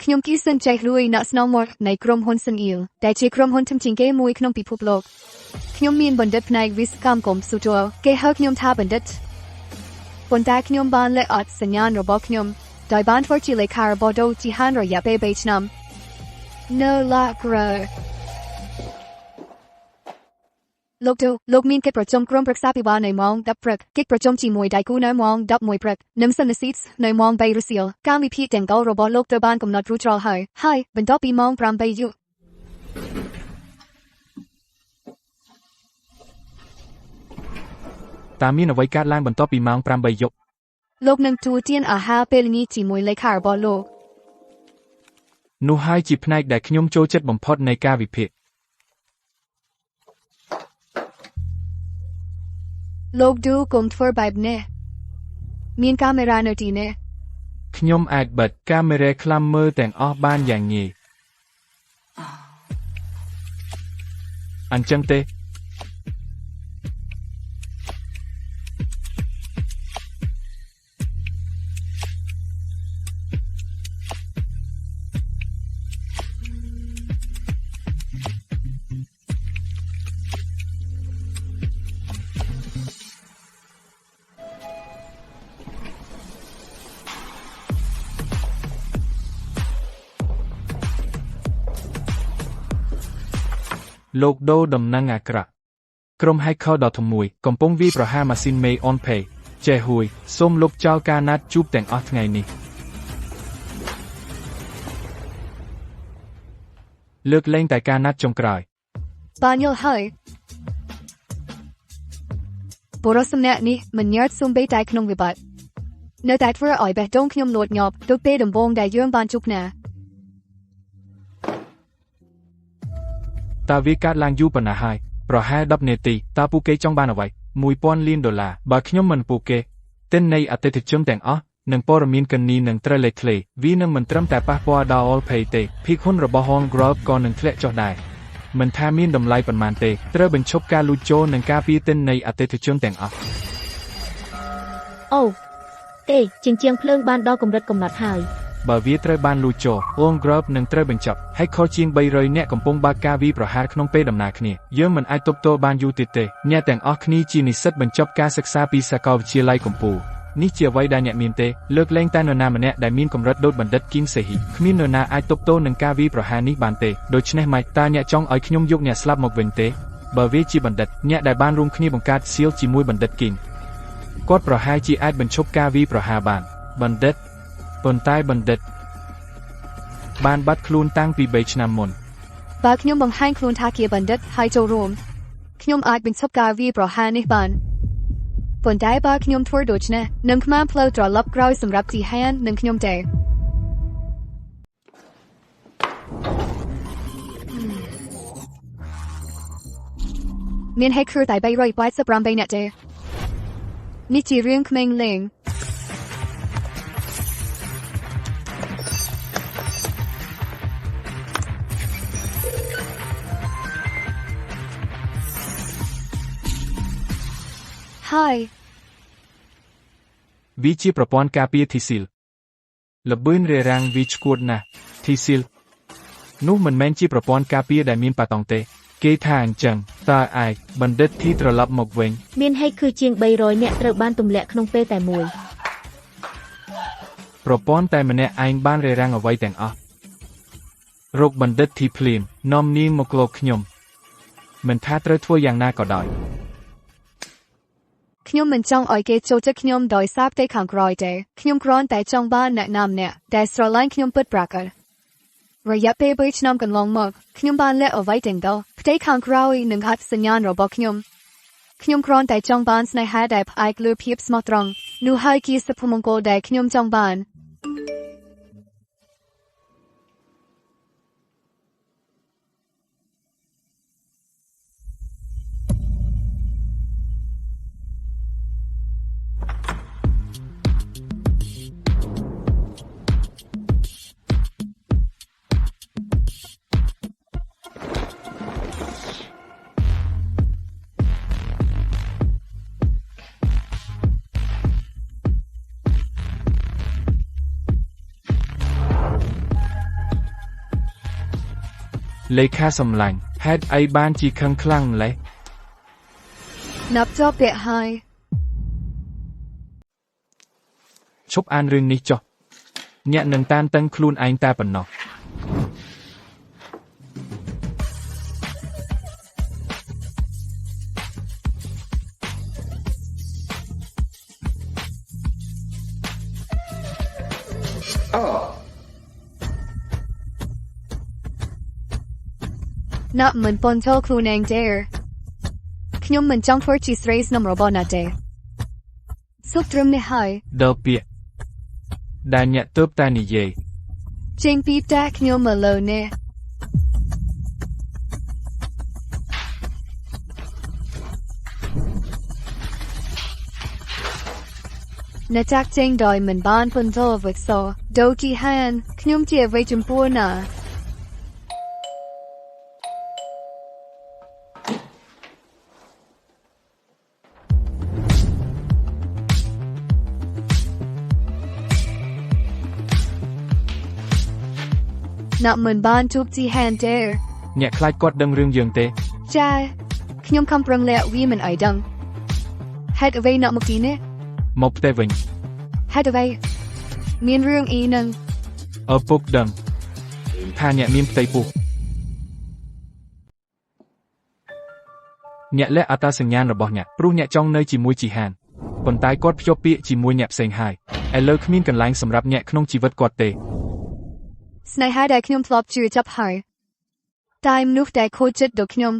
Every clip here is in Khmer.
ខ្ញុំគីសិនចៃរួយអ្នកស្នងមកនៃក្រុមហ៊ុនសិនអ៊ីលដែលជាក្រុមហ៊ុនធំជាងគេមួយក្នុងពិភពលោកខ្ញុំមានបណ្ឌិតផ្នែកវិស្វកម្មកុំព្យូទ័រគេហៅខ្ញុំថាបណ្ឌិតប៉ុន្តែខ្ញុំបានលេខអត្តសញ្ញាណរបស់ខ្ញុំដោយបានធ្វើជាលេខារបស់ដូជីហានរយៈពេល3ឆ្នាំនៅឡាក្រលោកមានកិច្ចប្រជុំក្រុមប្រឹក្សាពិបាលនៅម៉ោង10ព្រឹកកិច្ចប្រជុំជាមួយដៃគូនៅម៉ោង11ព្រឹកនិងសន្និសីទនៅម៉ោង3រសៀលកម្មវិធីទាំង3របស់លោកត្រូវបានកំណត់រួចរាល់ហើយបន្ទាប់ពីម៉ោង8យប់តើមានអ្វីកើតឡើងបន្ទាប់ពីម៉ោង8យប់លោកនឹងទទួលទានអាហារពេលល្ងាចជាមួយលេខារបស់លោកនោះហើយជាផ្នែកដែលខ្ញុំចូលចិត្តបំផុតនៃការវិភាគលោកឌូកុំធ្វើបែបនេះមានកាមេរ៉ានៅទីនេះខ្ញុំអាចបិទកាមេរ៉ាខ្លំមើលទាំងអស់បានយ៉ាងងាយអញ្ចឹងទេលោកដូដំណឹងអាក្រក់ក្រុម hacker ដ៏ធំមួយកំពុងវាយប្រហារម៉ាស៊ីនមេ OnPay ចេះហួយសូមលុបចោលការណាត់ជួបទាំងអស់ថ្ងៃនេះលើកលែងតែការណាត់ចុងក្រោយបានយល់ហើយបរិសម្នាក់នេះមិនញ៉ាំសំបីតែក្នុងវិបត្តិនៅតែធ្វើឲ្យបេះដូងខ្ញុំលោតញាប់ទៅពេលដំបូងដែលយើងបានជួបគ្នាតើវាកើតឡើងយូរប៉ុណ្ណាហើយប្រហែល10នាទីតើពួកគេចង់បានអ្វី$1000 លានបើខ្ញុំមិនពួកគេទិន្នន័យអតិថិជនទាំងអស់និងព័ត៌មានគណនីនឹងត្រូវលេចធ្លាយវានឹងមិនត្រឹមតែប៉ះពាល់ដល់ OnPay ទេភាគហ៊ុនរបស់ Hong Group ក៏នឹងធ្លាក់ចុះដែរមិនថាមានតម្លៃប៉ុន្មានទេត្រូវបញ្ឈប់ការលួចចូលនិងការពារទិន្នន័យអតិថិជនទាំងអស់អូទេជាងភ្លើងបានដល់កម្រិតកំណត់ហើយបើវាត្រូវបានលួចចូល Hong Group នឹងត្រូវបញ្ចប់ហើយខុសជាង300នាក់កំពុងបើកការវាយប្រហារក្នុងពេលដំណើរគ្នាយើងមិនអាចទប់ទល់បានយូរទៀតទេអ្នកទាំងអស់គ្នាជានិស្សិតបញ្ចប់ការសិក្សាពីសាកលវិទ្យាល័យកំពូលនេះជាអ្វីដែលអ្នកមានទេលើកលែងតែនរណាម្នាក់ដែលមានកម្រិតដូចបណ្ឌិតគីងសេហ៊ីគ្មាននរណាអាចទប់ទល់នឹងការវាយប្រហារនេះបានទេដូច្នេះម៉េចតើអ្នកចង់ឲ្យខ្ញុំយកអ្នកស្លាប់មកវិញទេបើវាជាបណ្ឌិតអ្នកដែលបានរួមគ្នាបង្កើតសៀលជាមួយបណ្ឌិតគីងគាត់ប្រហែលជាអាចបញ្ឈប់ការវាយប្រហារបានបណ្ឌិតប៉ុន្តែបណ្ឌិតបានបាត់ខ្លួនតាំងពី3ឆ្នាំមុនបើខ្ញុំបង្ហាញខ្លួនថាជាបណ្ឌិតហើយចូលរួមខ្ញុំអាចបញ្ឈប់ការវាយប្រហារនេះបានប៉ុន្តែបើខ្ញុំធ្វើដូច្នេះនឹងខ្មាំផ្លូវត្រឡប់ក្រោយសម្រាប់ជីហាននិងខ្ញុំទេមាន hacker តែ388នាក់ទេនេះជារឿងក្មេងលេងហើយវាជាប្រព័ន្ធការពារ T-Seal ល្បឿនរារាំងវាឈួតណាស់ T-Seal នោះមិនមែនជាប្រព័ន្ធការពារដែលមានប៉ាតុងទេគេថាអញ្ចឹងតើអាចបណ្ឌិតធីត្រឡប់មកវិញមាន hacker ជាង300នាក់ត្រូវបានទម្លាក់ក្នុងពេលតែមួយប្រព័ន្ធតែម្នាក់ឯងបានរារាំងអ្វីទាំងអស់រកបណ្ឌិតធីភ្លាមនាំនាងមកលោកខ្ញុំមិនថាត្រូវធ្វើយ៉ាងណាក៏ដោយខ្ញុំមិនចង់ឲ្យគេចូលចិត្តខ្ញុំដោយសារតែខាងក្រោយទេខ្ញុំគ្រាន់តែចង់បានអ្នកណាម្នាក់ដែលស្រឡាញ់ខ្ញុំពិតប្រាកដរយៈពេល3ឆ្នាំកន្លងមកខ្ញុំបានលាក់អ្វីទាំងនោះផ្ទៃខាងក្រោយនិងអត្តសញ្ញាណរបស់ខ្ញុំគ្រាន់តែចង់បានស្នេហាដែលផ្អែកលើភាពស្មោះត្រង់នោះហើយជាសុភមង្គលដែលខ្ញុំចង់បាន លេខាសំឡាញ់ហេតុអីបានជាខឹងខ្លាំងម្លេះ นับจอบเปะหาย ឈប់អានរឿងនេះចុះអ្នកនឹងតានតឹងខ្លួនឯងតែប៉ុណ្ណោះ นับเหมือนปนโชครูนเองเจอខ្ញុំមិនចង់ធ្វើជាស្រីស្នំរបស់ណាទេសុខត្រឹមនេះហើយ ដល់ពាក្យដែលអ្នកទើបតែនិយាយ ចេញពីតែខ្ញុំមកលើនេះអ្នកចាក់ចេញដោយមិនបានពន្យល់វិកសោដូជីហានខ្ញុំជាអ្វីចំពោះណា นับเหมือนบ้านทุบจีแฮนเดอร์ អ្នកខ្លាចគាត់ដឹងរឿងយើងទេ ចាខ្ញុំខំប្រឹងលាក់វាមិនឲ្យដឹងហេតុអ្វីអ្នកមកទីនេះ មកផ្ទះវិញ ហេតុអ្វីមានរឿងអីនឹង ឪពុកដឹងថាអ្នកមានផ្ទៃពោះអ្នកលាក់អត្តសញ្ញាណរបស់អ្នកព្រោះអ្នកចង់នៅជាមួយជីហានប៉ុន្តែគាត់ភ្ជាប់ពាក្យជាមួយអ្នកផ្សេងហើយឥឡូវគ្មានកន្លែងសម្រាប់អ្នកក្នុងជីវិតគាត់ទេ ស្នេហាដែលខ្ញុំធ្លាប់ជឿចាប់ហើយតែមនុស្សដែលខូចចិត្តដូចខ្ញុំ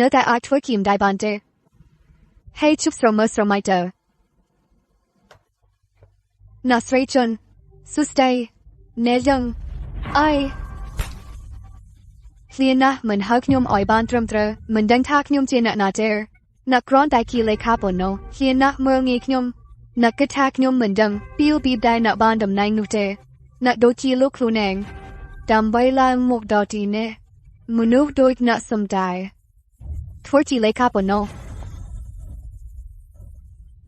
នៅតែអាចធ្វើគៀមដែរបានទេហើយជប់ស្រមើស្រមៃទៅណាស្រីជន់សុស្ដីអ្នកយ៉ាងអីលៀនណាមិនហៅខ្ញុំឲ្យបានត្រឹមត្រូវមិនដឹងថាខ្ញុំជាអ្នកណាទេអ្នកគ្រាន់តែគីលេខាប៉ុណ្ណោះលៀនណាមើលងាយខ្ញុំអ្នកគិតថាខ្ញុំមិនដឹងពីលពីដែរអ្នកបានតំណែងនោះទេអ្នកដូចជាលោកខ្លួនឯងដើម្បីឡើងមកដល់ទីនេះមនុស្សដូចអ្នកសំដាយធ្វើជាលេខាប៉ុណ្ណោះ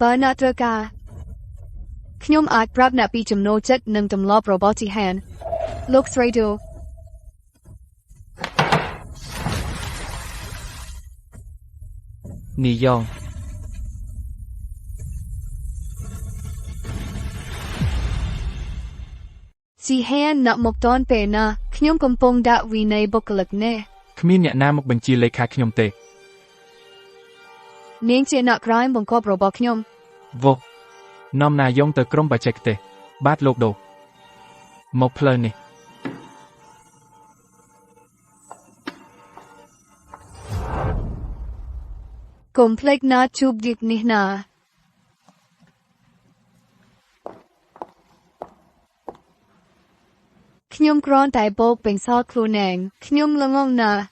បើអ្នកត្រូវការខ្ញុំអាចប្រាប់អ្នកពីចំណូលចិត្តនិងទម្លាប់របស់ជីហានលោកស្រីដូនីយ៉ង ជីហានអ្នកមកតនពេលណាខ្ញុំកំពុងដាក់វិន័យបុគ្គលិកនេះ គ្មានអ្នកណាមកបញ្ជាលេខាខ្ញុំទេ នាងជាអ្នកក្រែមបង្គាប់របស់ខ្ញុំ វោនាំនាយងទៅក្រុមបច្ចេកទេសបាទលោកដូមកផ្លូវនេះ កុំភ្លេចណាជួបឌីកនេះណាខ្ញុំគ្រាន់តែបោកពេញសល់ខ្លួនឯងខ្ញុំល្ងងណាស់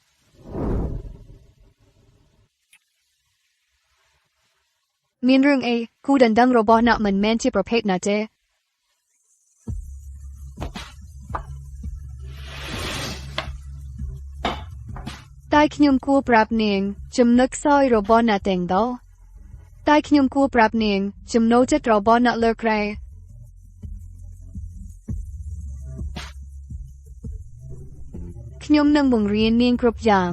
មានរឿងអីគូដណ្ដឹងរបស់អ្នកមិនមែនជាប្រភេទណាទេតែខ្ញុំគួរប្រាប់នាងចំណុចខ្សោយរបស់អ្នកទាំងដល់តែខ្ញុំគួរប្រាប់នាងចំណូលចិត្តរបស់អ្នកលើក្រែខ្ញុំនឹងបង្រៀននាងគ្រប់យ៉ាង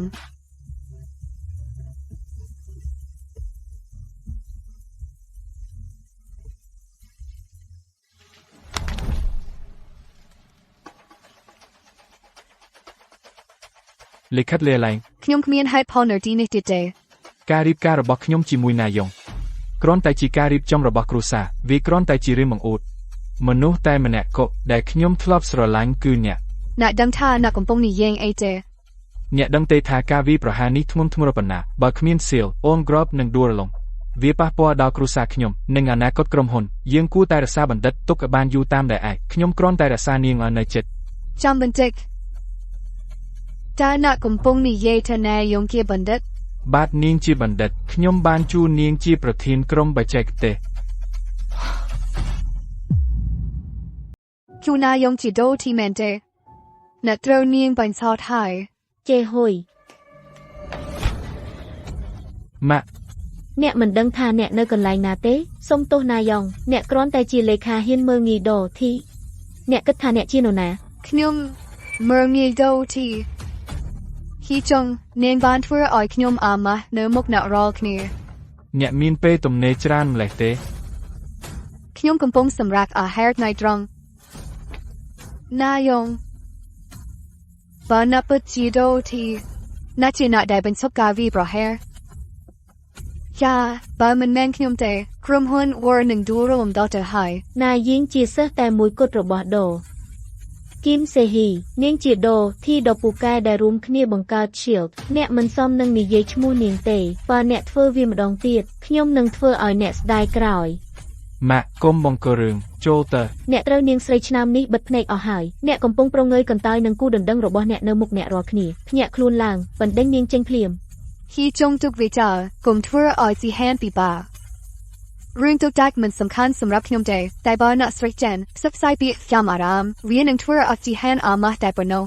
លិខិតលាលែង ខ្ញុំគ្មានហេតុផលនៅទីនេះទៀតទេ ការរៀបការរបស់ខ្ញុំជាមួយនាយងគ្រាន់តែជាការរៀបចំរបស់គ្រួសារវាគ្រាន់តែជារឿងបង្អួតមនុស្សតែម្នាក់គត់ដែលខ្ញុំធ្លាប់ស្រឡាញ់គឺអ្នក អ្នកដឹងថាអ្នកកំពុងនិយាយអីទេ អ្នកដឹងទេថាការវាយប្រហារនេះធ្ងន់ធ្ងរប៉ុណ្ណាបើគ្មានសៀលអូនក្របនិងដួលរលំវាប៉ះពាល់ដល់គ្រួសារខ្ញុំនិងអនាគតក្រុមហ៊ុនយើងគួរតែរក្សាបណ្ឌិតទុកឲ្យបានយូរតាមដែលអាចខ្ញុំគ្រាន់តែរក្សានាងឲ្យនៅចិត្ត ចាំបន្តិចតើអ្នកកំពុងនិយាយថានាយងជាបណ្ឌិត បាទនាងជាបណ្ឌិតខ្ញុំបានជួលនាងជាប្រធានក្រុមបច្ចេកទេស ជួននាយងជាដូទីមែនទេអ្នកត្រូវនាងបាញ់សោតហើយ ចេហ៊ុយ ម៉ាក់ អ្នកមិនដឹងថាអ្នកនៅកន្លែងណាទេសុំទោសណាយ៉ងអ្នកគ្រាន់តែជាលេខាហ៊ានមើលងាយដូធីអ្នកគិតថាអ្នកជានរណា ខ្ញុំមើលងាយដូទី ฮีจงเนียงบ้านทั่วอ้อยขยมอามาเนื้อมุกหนารอลគ្នា អ្នកមានពេលទំនេរច្រើនម្លេះទេ ខ្ញុំកំពុងសម្រាកអាហារថ្ងៃត្រង់ណាយងបើណាពិតជាដូទីណាជាអ្នកដែលបញ្ឈប់ការវាយប្រហារយ៉ាបើមិនមែនខ្ញុំទេក្រុមហ៊ុន War នឹងដួលរលំដល់ទៅហើយ នាយៀងជាសិស្សតែមួយគត់របស់ដូគីមសេហ៊ីនាងជាដូទីដ៏ពូកែដែលរួមគ្នាបង្កើត Shield អ្នកមិនសមនឹងនិយាយឈ្មោះនាងទេបើអ្នកធ្វើវាម្ដងទៀតខ្ញុំនឹងធ្វើឲ្យអ្នកស្ដាយក្រោយ ម៉ាក់កុំបង្ករឿងចូលទៅ អ្នកត្រូវនាងស្រីឆ្នាំនេះបិទភ្នែកអស់ហើយអ្នកកំពុងប្រងើយកន្តើយនឹងគូដណ្ដឹងរបស់អ្នកនៅមុខអ្នករាល់គ្នាភ្ញាក់ខ្លួនឡើងបណ្ដេញនាងចេញភ្លាម ហ៊ីចុងទុកវិចារកុំធ្វើឲ្យស៊ីហានពិបាករឿងទុកដាច់មិនសំខាន់សម្រាប់ខ្ញុំទេតែបើអ្នកស្រីចាន់ផ្សព្វផ្សាយពាក្យចាំអារ៉ាមវានឹងធ្វើឲ្យស៊ីហានអាម៉ាស់តែប៉ុណ្ណោះ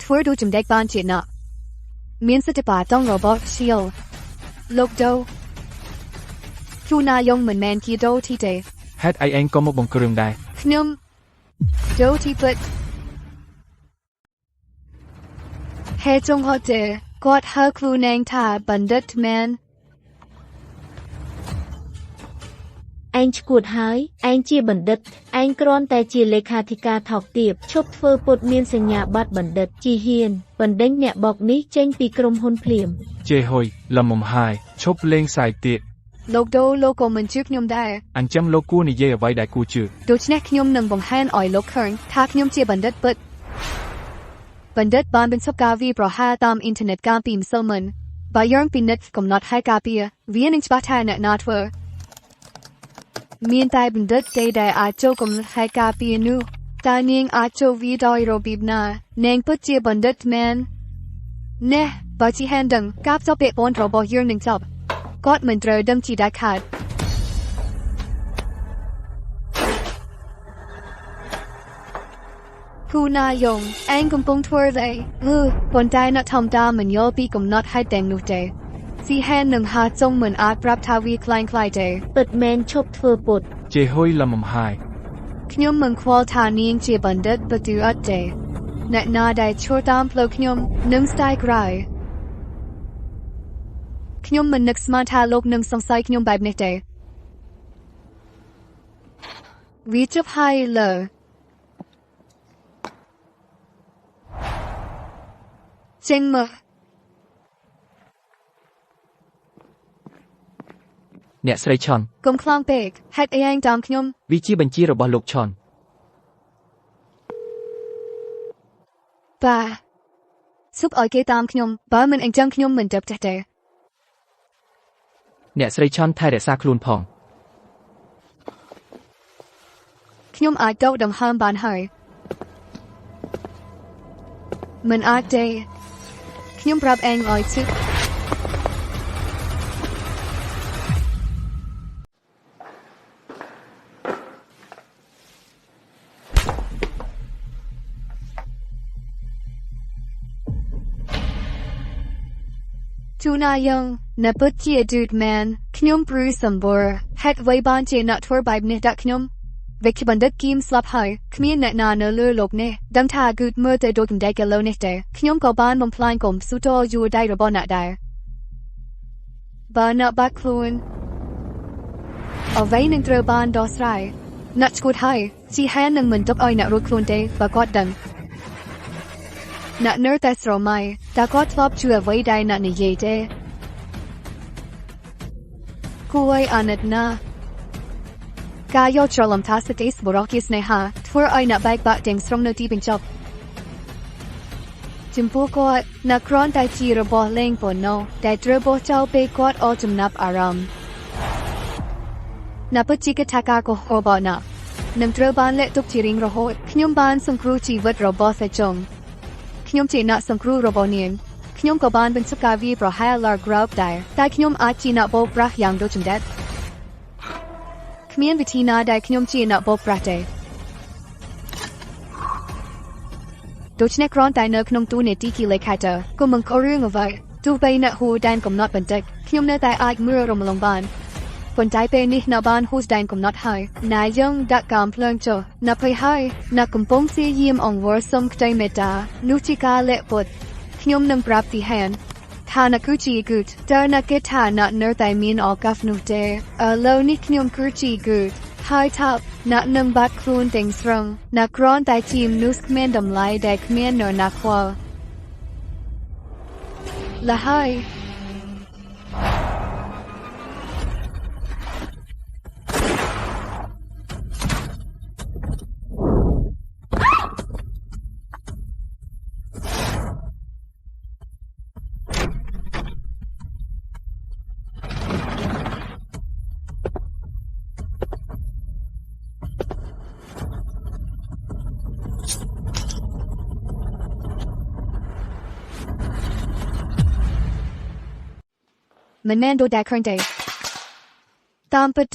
ធ្វើដូចចម្ដេកបានជាអ្នកមានសិទ្ធិបាតង់របស់ Shield លោកដូគូណាយងមិនមែនជាដូទីទេ ហេតុអីឯងក៏មកបង្ករឿងដែរ ខ្ញុំដូទីពិតហេចុងហត់ទេគាត់ហៅខ្លួនឯងថាបណ្ឌិតមែន ឯងឈួតហើយឯងជាបណ្ឌិតឯងគ្រាន់តែជាលេខាធិការថោកទាបឈប់ធ្វើពុតមានសញ្ញាបត្របណ្ឌិតជីហ៊ានបណ្ដេញអ្នកបកនេះចេញពីក្រុមហ៊ុនភ្លាម ជេហ៊ុយលំមហាយឈប់លេងសាយទៀត លោកដូលោកក៏មិនជឿខ្ញុំដែរ អញ្ចឹងលោកគួរនិយាយអ្វីដែលគួរជឿ ដូច្នេះខ្ញុំនឹងបង្ហាញឲ្យលោកឃើញថាខ្ញុំជាបណ្ឌិតពិតបណ្ឌិតបានបញ្ឈប់ការវាយប្រហារតាមអ៊ីនធឺណិតកាលពីម្សិលមិញបើយើងពិនិត្យកំណត់ហេតុការពារវានឹងច្បាស់ថាអ្នកណាធ្វើមានតែបណ្ឌិតទេដែលអាចចូលកំណត់ហេតុការពារនោះតើនាងអាចចូលវាដោយរបៀបណានាងពិតជាបណ្ឌិតមែនណែបើជាហេតុដឹងការផ្សព្វពាក្យព័ន្ធរបស់យើងនឹងចប់គាត់មិនត្រូវដឹងជាដាច់ខាតគូណាយងឯងកំពុងធ្វើអីប៉ុន្តែអ្នកធម្មតាមិនយល់ពីកំណត់ហេតុទាំងនោះទេស៊ីហែននឹងហាចុងមិនអាចប្រាប់ថាវាខ្លាំងៗទេ ពិតមែនឈប់ធ្វើពុត ជេហ៊ុយលំមហាយ ខ្ញុំមិនខ្វល់ថានាងជាបណ្ឌិតបទអត់ទេអ្នកណាដែលឈរតាមផ្លូវខ្ញុំនឹងស្ដាយក្រោយខ្ញុំមិននឹកស្មានថាលោកនឹងសង្ស័យខ្ញុំបែបនេះទេវាជប់ហើយលើចេញមក អ្នកស្រីឆន កុំខ្លាំងពេកហេតុអីឯងតាមខ្ញុំ វាជាបញ្ជារបស់លោកឆន បាសុបឲ្យគេតាមខ្ញុំបើមិនអញ្ចឹងខ្ញុំមិនទៅផ្ទះទេ អ្នកស្រីឆនថែរក្សាខ្លួនផង ខ្ញុំអាចដកដង្ហើមបានហើយមិនអាចទេខ្ញុំប្រាប់ឯងឲ្យជឹក ទូណាយងអ្នកពិតជា dude man ខ្ញុំព្រឺសម្បូរហេតុអ្វីបានជាអ្នកធ្វើបែបនេះដាក់ខ្ញុំវិក្យបណ្ឌិតគីមស្លាប់ហើយគ្មានអ្នកណានៅលើលោកនេះដឹងថាគូតមើលទៅដូចកម្ដេចគីឡូនេះទេខ្ញុំក៏បានបំផ្លាញកុំស៊ូតយួរដៃរបស់អ្នកដែរបើអ្នកបាក់ខ្លួនអ្វីនឹងត្រូវបានដោះស្រាយអ្នកឈួតហើយជីហាននឹងមិនទុកឲ្យអ្នករួចខ្លួនទេបើគាត់ដឹង អ្នកនៅតែស្រមៃតើគាត់ធ្លាប់ជួយអ្វីដែលអ្នកនិយាយទេគួរឲ្យអាណិតណាស់ការយកច្រឡំថាសតិស្បរោះជាស្នេហាធ្វើឲ្យអ្នកបែកបាក់ទាំងស្រុងនៅទីបញ្ចប់ចំពោះគាត់អ្នកគ្រាន់តែជារបស់លេងប៉ុណ្ណោះតែត្រូវបោះចោលពេលគាត់អស់ចំណាប់អារម្មណ៍អ្នកពិតជាគិតថាការកុហករបស់អ្នកនឹងត្រូវបានលាក់ទុកជារៀងរហូតខ្ញុំបានសង្គ្រោះជីវិតរបស់សេចុង ខ្ញុំជាអ្នកសង្គ្រោះរបស់នាងខ្ញុំក៏បានបញ្ឈប់ការវាយប្រហារ Largrove ដែរតែខ្ញុំអាចជាអ្នកបោកប្រាស់យ៉ាងដូចចម្ដេចគ្មានវិធីណាដែលខ្ញុំជាអ្នកបោកប្រាស់ទេដូច្នេះគ្រាន់តែនៅក្នុងទូនាទីជាលេខាធិការក៏មិនខុសរឿងអ្វីទោះបីអ្នកហួរដែនកំណត់បន្តិចខ្ញុំនៅតែអាចមើលរំលងបានប៉ុន្តែពេលនេះនៅបានហួសដែនកំណត់ហើយណាយើងដាក់កាមភ្លើងចុះណាភ័យហើយអ្នកកំពុងព្យាយាមអង្វរសុំក្តីមេត្តានោះជាការលាក់ពុត ខ្ញុំនឹងប្រាប់ទីហានថាអ្នកគឺជាគូតតើអ្នកគិតថាអ្នកនៅតែមានឱកាសនោះទេឥឡូវនេះខ្ញុំគឺជាគូតហើយថាអ្នកនឹងបាត់ខ្លួនទាំងស្រុងអ្នកគ្រាន់តែជាមនុស្សគ្មានតម្លៃដែលគ្មាននរណាខ្វល់และហើយ មិនមែនដូចតែឃើញទេតាមពិត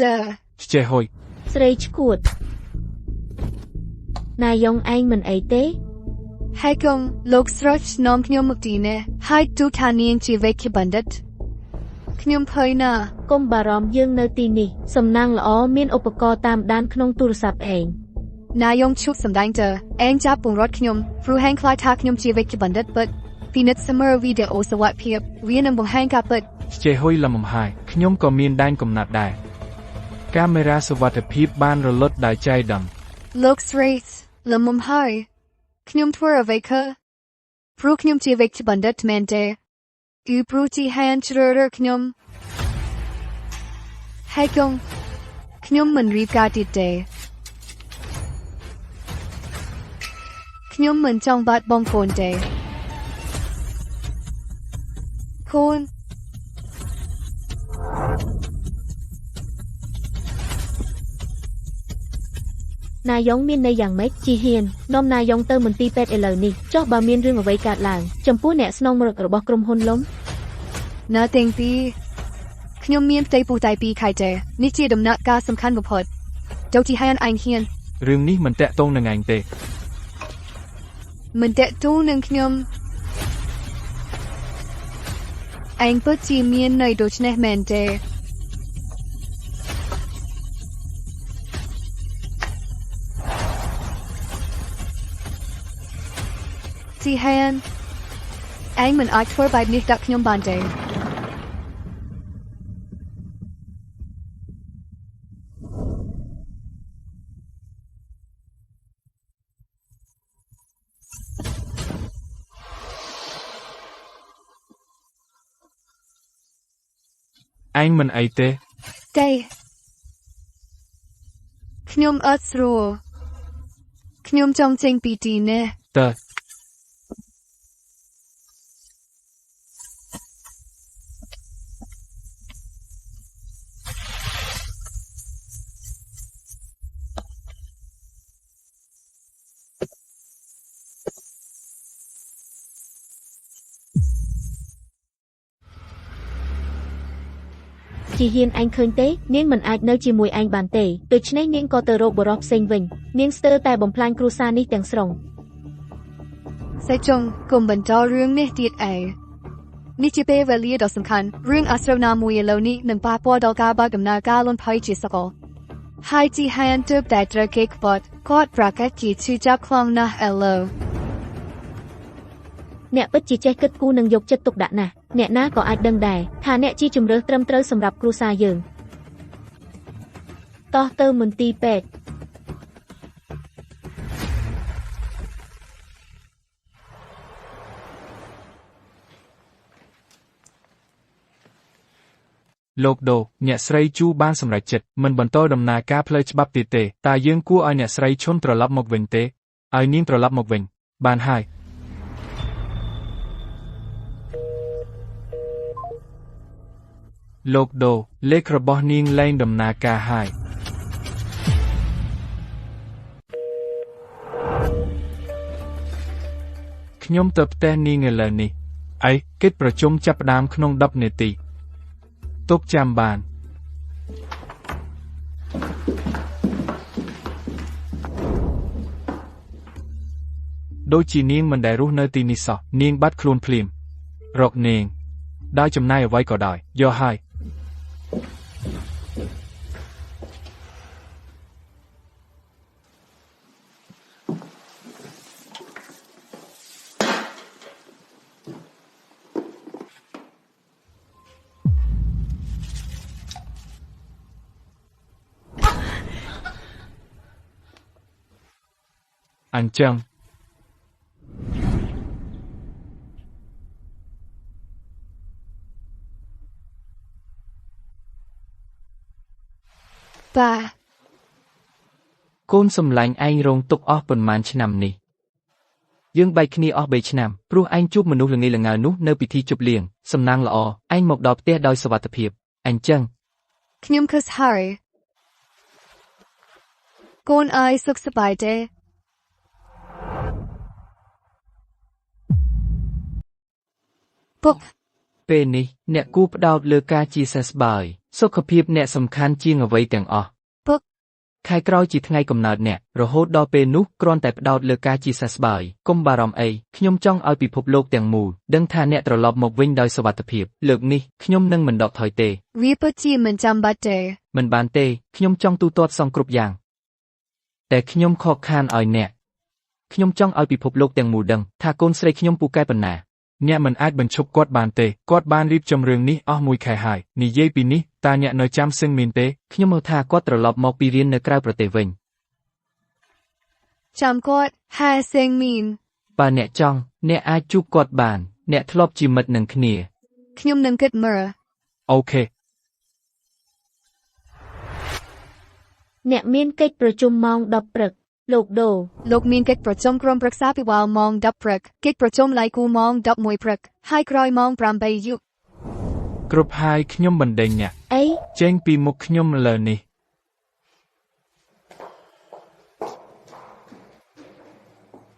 ចេះហុយ ស្រីឈួតនាយងឯងមិនអីទេ ហើយកងលោកស្រុកនាំខ្ញុំមកទីនេះហើយទូថានាងជាវេក្ខបណ្ឌិតខ្ញុំភ័យណាស់ កុំបារម្ភយើងនៅទីនេះសំណាងល្អមានឧបករណ៍តាមដានក្នុងទូរស័ព្ទឯង នាយងឈប់សម្ដែងទៅឯងចាប់ពង្រត់ខ្ញុំព្រោះហែងខ្លាចថាខ្ញុំជាវេក្ខបណ្ឌិតពិតពិនិត្យសមរវីដេអូសវត្ថិភាពវានឹងបង្ហាញការពិត ចេះហុយលំមហាយខ្ញុំក៏មានដែនកំណត់ដែរកាមេរ៉ាសុវត្ថិភាពបានរលត់ដោយចៃដន្យ លោកស្រីលំមុំហើយខ្ញុំធ្វើអ្វីខើព្រោះខ្ញុំជាវេក្ខបណ្ឌិតមែនទេគឺព្រោះទីហានជ្រើសរើសខ្ញុំហើយកងខ្ញុំមិនរៀបការទៀតទេខ្ញុំមិនចង់បាត់បង់កូនទេកូន នាយងមានន័យយ៉ាងម៉េចជីហ៊ាននាំនាយងទៅមន្ទីរពេទ្យឥឡូវនេះចុះបើមានរឿងអ្វីកើតឡើងចំពោះអ្នកស្នងមរតករបស់ក្រុមហ៊ុនលំ នៅទាំងពីរខ្ញុំមានផ្ទៃពោះតែពីរខែទេនេះជាដំណាក់កាលសំខាន់បំផុតចូលទីហានឯងហ៊ាន រឿងនេះមិនតាក់ទងនឹងឯងទេ មិនតាក់ទងនឹងខ្ញុំឯងពិតជាមានន័យដូច្នេះមែនទេទីហានឯងមិនអាចធ្វើបែបនេះដាក់ខ្ញុំបានទេ ឯងមិនអីទេ ទេខ្ញុំអត់ស្រួលខ្ញុំចង់ចេញពីទីនេះ តើ ជីហ៊ានឯងឃើញទេនាងមិនអាចនៅជាមួយឯងបានទេដូច្នេះនាងក៏ទៅរកបរិបផ្សេងវិញនាងស្ទើរតែបំផ្លាញគ្រួសារនេះទាំងស្រុង សេចងកុំបន្តរឿងនេះទៀតឯងនេះជាពេលវេលាដ៏សំខាន់រឿងអាស្រ័យណាមួយឥឡូវនេះនឹងប៉ះពាល់ដល់ការបើកដំណើរការលន់ភ័យជាសកលហើយទីហានទើបតែត្រូវគេក្បត់គាត់ប្រកាសជាឈឺចាប់ខ្លាំងណាស់ឥឡូវ អ្នកពិតជាចេះគិតគូរនិងយកចិត្តទុកដាក់ណាស់អ្នកណាក៏អាចដឹងដែរថាអ្នកជាជំរើសត្រឹមត្រូវសម្រាប់គ្រួសារយើងតោះទៅមន្ទីរពេទ្យ លោកដូអ្នកស្រីជូបានសម្រេចចិត្តមិនបន្តដំណើរការផ្លូវច្បាប់ទៀតទេតើយើងគួរឲ្យអ្នកស្រីឈុនត្រឡប់មកវិញទេឲ្យនាងត្រឡប់មកវិញបានហើយលោកដូលេខរបស់នាងលែងដំណើរការហើយខ្ញុំទៅផ្ទះនាងឥឡូវនេះឯកិច្ចប្រជុំចាប់ផ្ដើមក្នុង10នាទីទុកចាំបានដូចជានាងមិនដែលរស់នៅទីនេះសោះនាងបាត់ខ្លួនភ្លាមរកនាងដោយចំណាយអ្វីក៏ដោយយកហើយ អញ្ចឹង បា កូនសម្លាញ់ឯងរងទុកអស់ប៉ុន្មានឆ្នាំនេះយើងបែកគ្នាអស់3ឆ្នាំព្រោះឯងជួបមនុស្សល្ងេល្ងើនោះនៅពិធីជប់លៀងសំណាងល្អឯងមកដល់ផ្ទះដោយសុវត្ថិភាពអញ្ចឹង ខ្ញុំខឹសហើយកូនអើយសុខសប្បាយទេពុក ពេលនេះអ្នកគួរផ្ដោតលើការជាសះស្បើយសុខភាពអ្នកសំខាន់ជាងអ្វីទាំងអស់ ពុក ខែក្រោយជាថ្ងៃកំណើតអ្នករហូតដល់ពេលនោះគ្រាន់តែផ្ដោតលើការជាសះស្បើយកុំបារម្ភអីខ្ញុំចង់ឲ្យពិភពលោកទាំងមូលដឹងថាអ្នកត្រឡប់មកវិញដោយសុវត្ថិភាពលើកនេះខ្ញុំនឹងមិនដកថយទេ វាពិតជាមិនចាំបាច់ទេ មិនបានទេខ្ញុំចង់ទូទាត់សងគ្រប់យ៉ាងតែខ្ញុំខកខានឲ្យអ្នកខ្ញុំចង់ឲ្យពិភពលោកទាំងមូលដឹងថាកូនស្រីខ្ញុំពូកែប៉ុណ្ណា អ្នកមិនអាចបញ្ឈប់គាត់បានទេគាត់បានរៀបចំរឿងនេះអស់មួយខែហើយនិយាយពីនេះតើអ្នកនៅចាំសឹងមានទេ ខ្ញុំមើលថាគាត់ត្រឡប់មកពីរៀននៅក្រៅប្រទេសវិញ ចាំគាត់ហាសេងមីន បើអ្នកចង់អ្នកអាចជួបគាត់បានអ្នកធ្លាប់ជាមិត្តនឹងគ្នា ខ្ញុំនឹងគិតមើល អូខេ អ្នកមានកិច្ចប្រជុំម៉ោង10ព្រឹកលោកដូ លោកមានកិច្ចប្រជុំក្រុមប្រឹក្សាពិបាលម៉ោង10ព្រឹកកិច្ចប្រជុំដៃគូម៉ោង11ព្រឹកហើយក្រោយម៉ោង8យប់ គ្រប់ហើយខ្ញុំបណ្ដេញអ្នក អី ចេញពីមុខខ្ញុំលើនេះ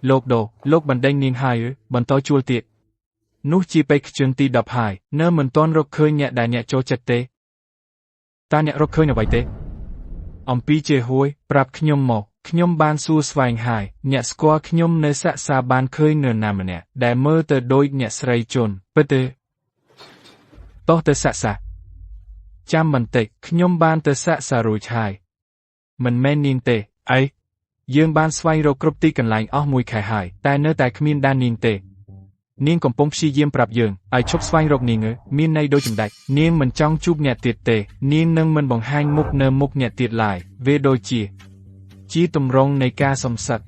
លោកដូលោកបណ្ដេញនាងហើយបន្តជួលទៀតនោះជាបេក្ខជនទី10ហើយនៅមិនទាន់រកឃើញអ្នកដែលអ្នកចូលចិត្តទេតើអ្នករកឃើញអ្វីទេអំពីជាហួយប្រាប់ខ្ញុំមកខ្ញុំបានសួរស្វែងហើយអ្នកស្គាល់ខ្ញុំនៅសាក់សាបានឃើញនរណាម្នាក់ដែលមើលទៅដូចអ្នកស្រីជន់ពិតទេតោះទៅសាក់សាចាំបន្តិចខ្ញុំបានទៅសាក់សារួចហើយមិនមែននាងទេអីយើងបានស្វែងរកគ្រប់ទីកន្លែងអស់មួយខែហើយតែនៅតែគ្មានដាននាងទេនាងកំពុងព្យាយាមប្រាប់យើងឲ្យឈប់ស្វែងរកនាងមានន័យដូចចម្ដេចនាងមិនចង់ជួបអ្នកទៀតទេនាងនឹងមិនបង្ហាញមុខនៅមុខអ្នកទៀតឡើយវាដូចជាទម្រង់នៃការសំសឹក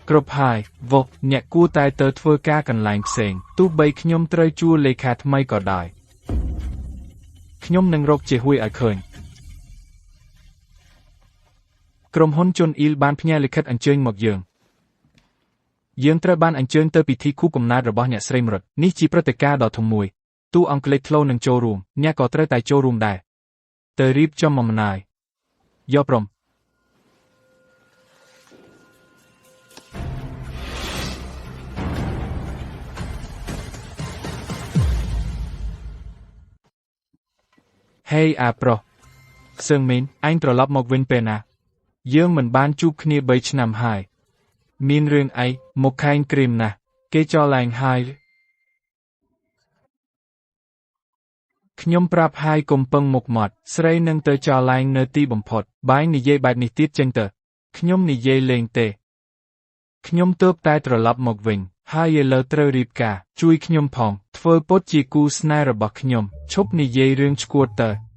គ្រប់ហើយវ៉ុអ្នកគួរតែទៅធ្វើការកន្លែងផ្សេងទោះបីខ្ញុំត្រូវជួលលេខាថ្មីក៏ដោយខ្ញុំនឹងរកជាហួយឲ្យឃើញក្រុមហ៊ុនជុនអ៊ីលបានផ្ញើលិខិតអញ្ជើញមកយើងត្រូវបានអញ្ជើញទៅពិធីខួបកំណើតរបស់អ្នកស្រីមរិតនេះជាព្រឹត្តិការណ៍ដ៏ធំមួយទូអង់គ្លេសធ្លោនឹងចូលរួមអ្នកក៏ត្រូវតែចូលរួមដែរទៅរៀបចំអំណោយយកព្រមហេអាប្រុសសឹងមីនអញត្រឡប់មកវិញពេលណាយើងមិនបានជួបគ្នា3ឆ្នាំហើយមានរឿងអីមកខែងក្រៀមណាស់គេចោលឡើងហើយខ្ញុំប្រាប់ហើយកុំពឹងមុខមាត់ស្រីនឹងទៅចោលឡើងនៅទីបំផុតបាយនិយាយបែបនេះទៀតចេញទៅខ្ញុំនិយាយលេងទេខ្ញុំទើបតែត្រឡប់មកវិញហើយឥឡូវត្រូវរៀបការជួយខ្ញុំផងធ្វើពុតជាគូស្នេហ៍របស់ខ្ញុំឈប់និយាយរឿងឈួតទៅ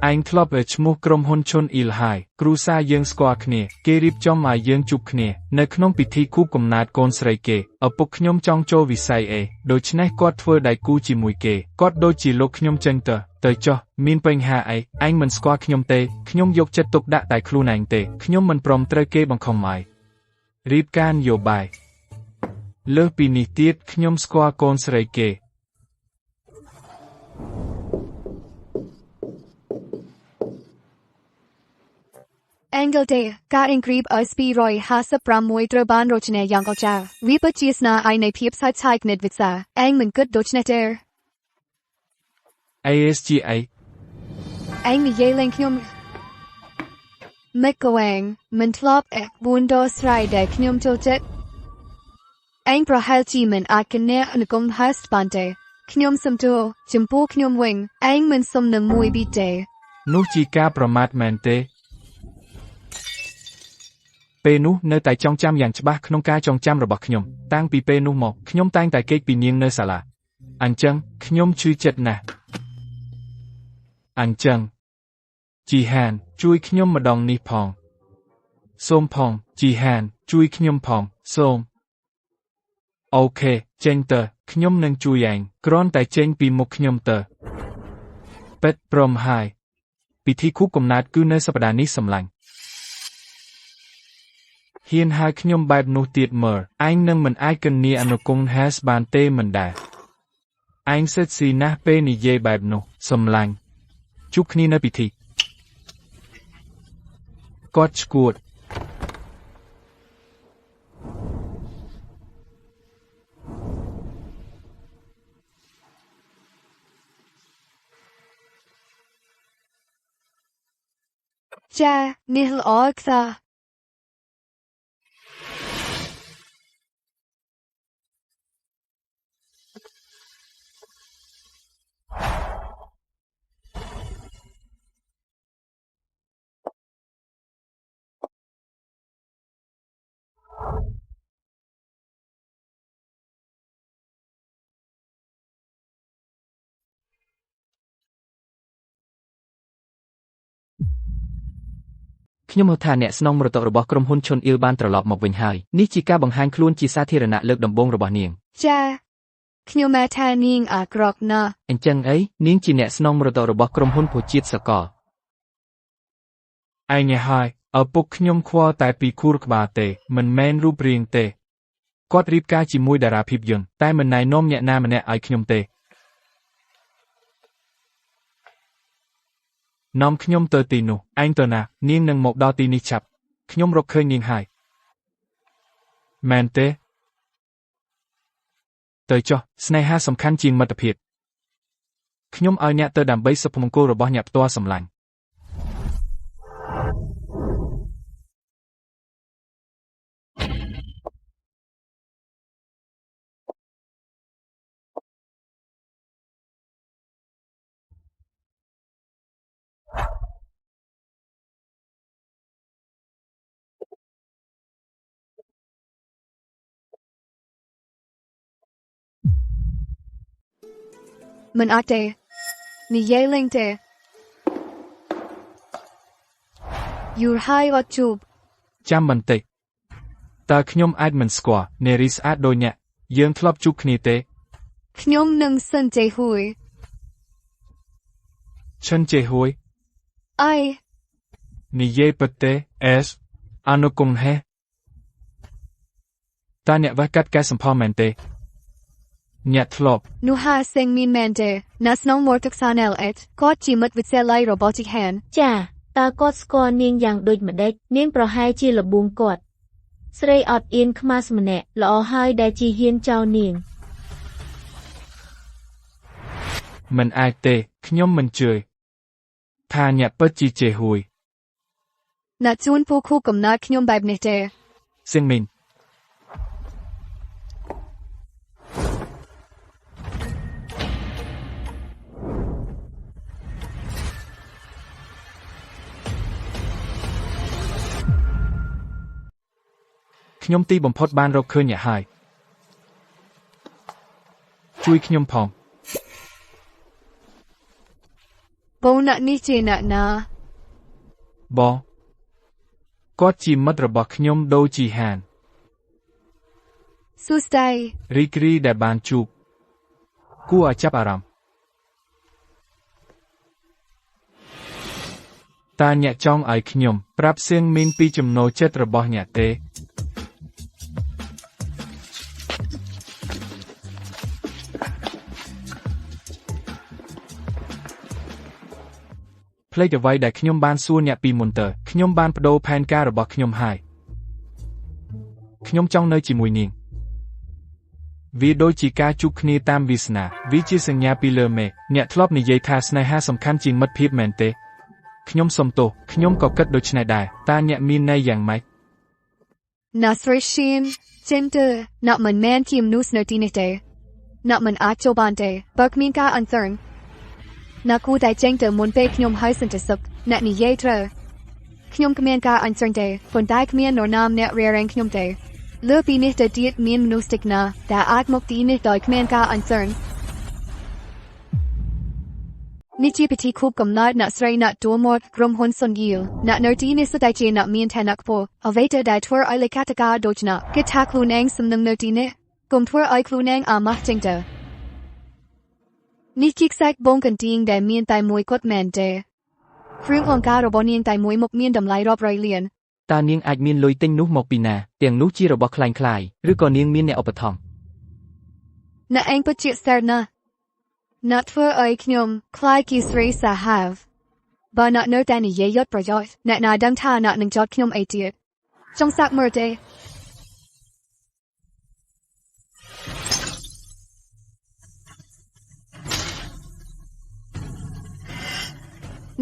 ឯងធ្លាប់ឲ្យឈ្មោះក្រុមហ៊ុនឈុនអ៊ីលហើយគ្រូសាយើងស្គាល់គ្នាគេរៀបចំឲ្យយើងជួបគ្នានៅក្នុងពិធីខួបកំណើតកូនស្រីគេឪពុកខ្ញុំចង់ចូលវិស័យដូច្នេះគាត់ធ្វើដៃគូជាមួយគេគាត់ដូចជាលោកខ្ញុំចឹងទៅចុះមានបញ្ហាអីឯងមិនស្គាល់ខ្ញុំទេខ្ញុំយកចិត្តទុកដាក់តែខ្លួនឯងទេខ្ញុំមិនព្រមត្រូវគេបង្ខំឲ្យរៀបការនយោបាយលើសពីនេះទៀតខ្ញុំស្គាល់កូនស្រីគេAngleday ការអ៊ីនគ្រីបឲ្យ256ត្រូវបានរចនាយ៉ាងអស្ចារ្យវាពិតជាស្នាដៃនៃភាពឆើតឆាយគណិតវិទ្យាឯងមិនគិតដូច្នេះទេ ASGA ឯងនិយាយលេងខ្ញុំមិនកវែងមិនធ្លាប់បួនដោះស្រាយដែលខ្ញុំចូលចិត្តឯងប្រហែលជាមិនអាចគណនាអនុគមហេតុបានទេខ្ញុំសំទោសចំពោះខ្ញុំវិញឯងមិនសមនឹងមួយប៊ីទេ នោះជាការប្រមាថមែនទេពេលនោះនៅតែចងចាំយ៉ាងច្បាស់ក្នុងការចងចាំរបស់ខ្ញុំតាំងពីពេលនោះមកខ្ញុំតែងតែគេចពីនាងនៅសាលាអញ្ចឹងខ្ញុំឈឺចិត្តណាស់អញ្ចឹងជីហានជួយខ្ញុំម្ដងនេះផង សូមផងជីហានជួយខ្ញុំផងសូមអូខេចេញទៅខ្ញុំនឹងជួយឯងគ្រាន់តែចេញពីមុខខ្ញុំទៅពេទ្យព្រមហើយពិធីខួបកំណើតគឺនៅសប្តាហ៍នេះសម្លាញ់ហ៊ានហើយខ្ញុំបែបនោះទៀតមើលឯងនឹងមិនអាចកញ្ញាអនុគង្គ Has បានទេមិនដែរឯងសិតស៊ីណាស់ពេលនិយាយបែបនោះសម្លាញ់ជួបគ្នានៅពិធីគាត់ឈួតចានេះល្អខ្សាខ្ញុំហៅថាអ្នកស្នងមរតករបស់ក្រុមហ៊ុនឈុនអ៊ីលបានត្រឡប់មកវិញហើយនេះជាការបង្ហាញខ្លួនជាសាធារណៈលើកដំបូងរបស់នាងចាខ្ញុំមកថានាងអាក្រក់ណាស់អញ្ចឹងអីនាងជាអ្នកស្នងមរតករបស់ក្រុមហ៊ុនភូជាតិសកលឯងហើយឪពុកខ្ញុំខ្វល់តែពីខួរក្បាលទេមិនមែនរូបរាងទេគាត់រៀបការជាមួយតារាភាពយន្តតែមិនណែនាំអ្នកណាម្នាក់ឲ្យខ្ញុំទេនាំខ្ញុំទៅទីនោះឯងទៅណានាងនឹងមកដល់ទីនេះឆាប់ខ្ញុំរកឃើញនាងហើយមែនទេទៅចុះស្នេហាសំខាន់ជាងមិត្តភាពខ្ញុំឲ្យអ្នកទៅដើម្បីសុភមង្គលរបស់អ្នកផ្ទាល់សម្លាញ់មិនអត់ទេនិយាយលេងទេយូរហើយអត់ជួបចាំបន្តិចតើខ្ញុំអាចមិនស្គាល់នារីស្អាតដូចអ្នកយើងធ្លាប់ជួបគ្នាទេខ្ញុំនឹងសិនចេហួយឈិនចេហួយអីនិយាយពិតទេអេសអនុគង្គហេតើអ្នកវ៉ាកាត់កែសម្ផស្សមែនទេអ្នកធ្លាប់នោះហាសេងមានមែនទេណាស្នងមរតកសាណែលអេតគាត់ជាមិត្តវិទ្យាល័យរបស់ជីហានចាតើគាត់ស្គាល់នាងយ៉ាងដូចម្ដេចនាងប្រហែលជាលបួងគាត់ស្រីអត់អៀនខ្មាសម្នាក់ល្អហើយដែលជីហ៊ានចោលនាងមិនអាចទេខ្ញុំមិនជឿថាអ្នកពិតជាចេហួយណាជួនពូខូកំណត់ខ្ញុំបែបនេះទេសៀងមីនខ្ញុំទីបំផុតបានរកឃើញអ្នកហើយជួយខ្ញុំផងបងអ្នកនេះជាអ្នកណាបងគាត់ជាមិត្តរបស់ខ្ញុំដូជីហានសួស្តីរីករាយដែលបានជួបគួរឲ្យចាប់អារម្មណ៍តើអ្នកចង់ឲ្យខ្ញុំប្រាប់សៀងមីនពីចំណូលចិត្តរបស់អ្នកទេផ្លេចអ្វីដែលខ្ញុំបានសួរអ្នកពីមុនទៅខ្ញុំបានបដូរផែនការរបស់ខ្ញុំហើយខ្ញុំចង់នៅជាមួយនាងវាដូចជាការជួបគ្នាតាមវាសនាវាជាសញ្ញាពីលើមេឃអ្នកធ្លាប់និយាយថាស្នេហាសំខាន់ជាងមិត្តភាពមែនទេខ្ញុំសុំទោសខ្ញុំក៏គិតដូច្នេះដែរតើអ្នកមានន័យយ៉ាងម៉េចណាស្រីឈៀនចិនទើអ្នកមិនមែនជាមនុស្សនៅទីនេះទេអ្នកមិនអាចចូលបានទេបើគ្មានការអន្តរអ្នកគួរតែចេញទៅមុនពេលខ្ញុំហើយសន្តិសុខអ្នកនិយាយត្រូវខ្ញុំគ្មានការអញ្ជើញទេប៉ុន្តែគ្មាននរណាម្នាក់រារាំងខ្ញុំទេលើពីនេះទៅទៀតមានមនុស្សតិចណាស់ដែលអាចមកទីនេះដោយគ្មានការអញ្ជើញ នេះជាពិធីខួបកំណើតអ្នកស្រីអ្នកតួមាត់ក្រុមហ៊ុនសុនយីលអ្នកនៅទីនេះសុទ្ធតែជាអ្នកមានឋានៈខ្ពស់អ្វីទៅដែលធ្វើឲ្យលេខាធិការដូច្នោះគិតថាខ្លួនឯងសំនឹងនៅទីនេះកុំធ្វើឲ្យខ្លួនឯងអាម៉ាស់ចេញទៅនេះជាខ្សែបងកន្ទាងដែលមានតែមួយគត់មែនទេគ្រឿងអលង្ការរបស់នាងតែមួយមុខមានតម្លៃរាប់រយលានតើនាងអាចមានលុយទិញនោះមកពីណាទាំងនោះជារបស់คล้ายៗឬក៏នាងមានអ្នកឧបត្ថម្ភអ្នកឯងពិតជាស្ទើរណាស់អ្នកធ្វើឲ្យខ្ញុំខ្លាចគីស្រីសាហាវបើអ្នកនៅតែនិយាយយត់ប្រយោជន៍អ្នកណាដឹងថាអ្នកនឹងចោទខ្ញុំអីទៀតចង់សាក់មើលទេ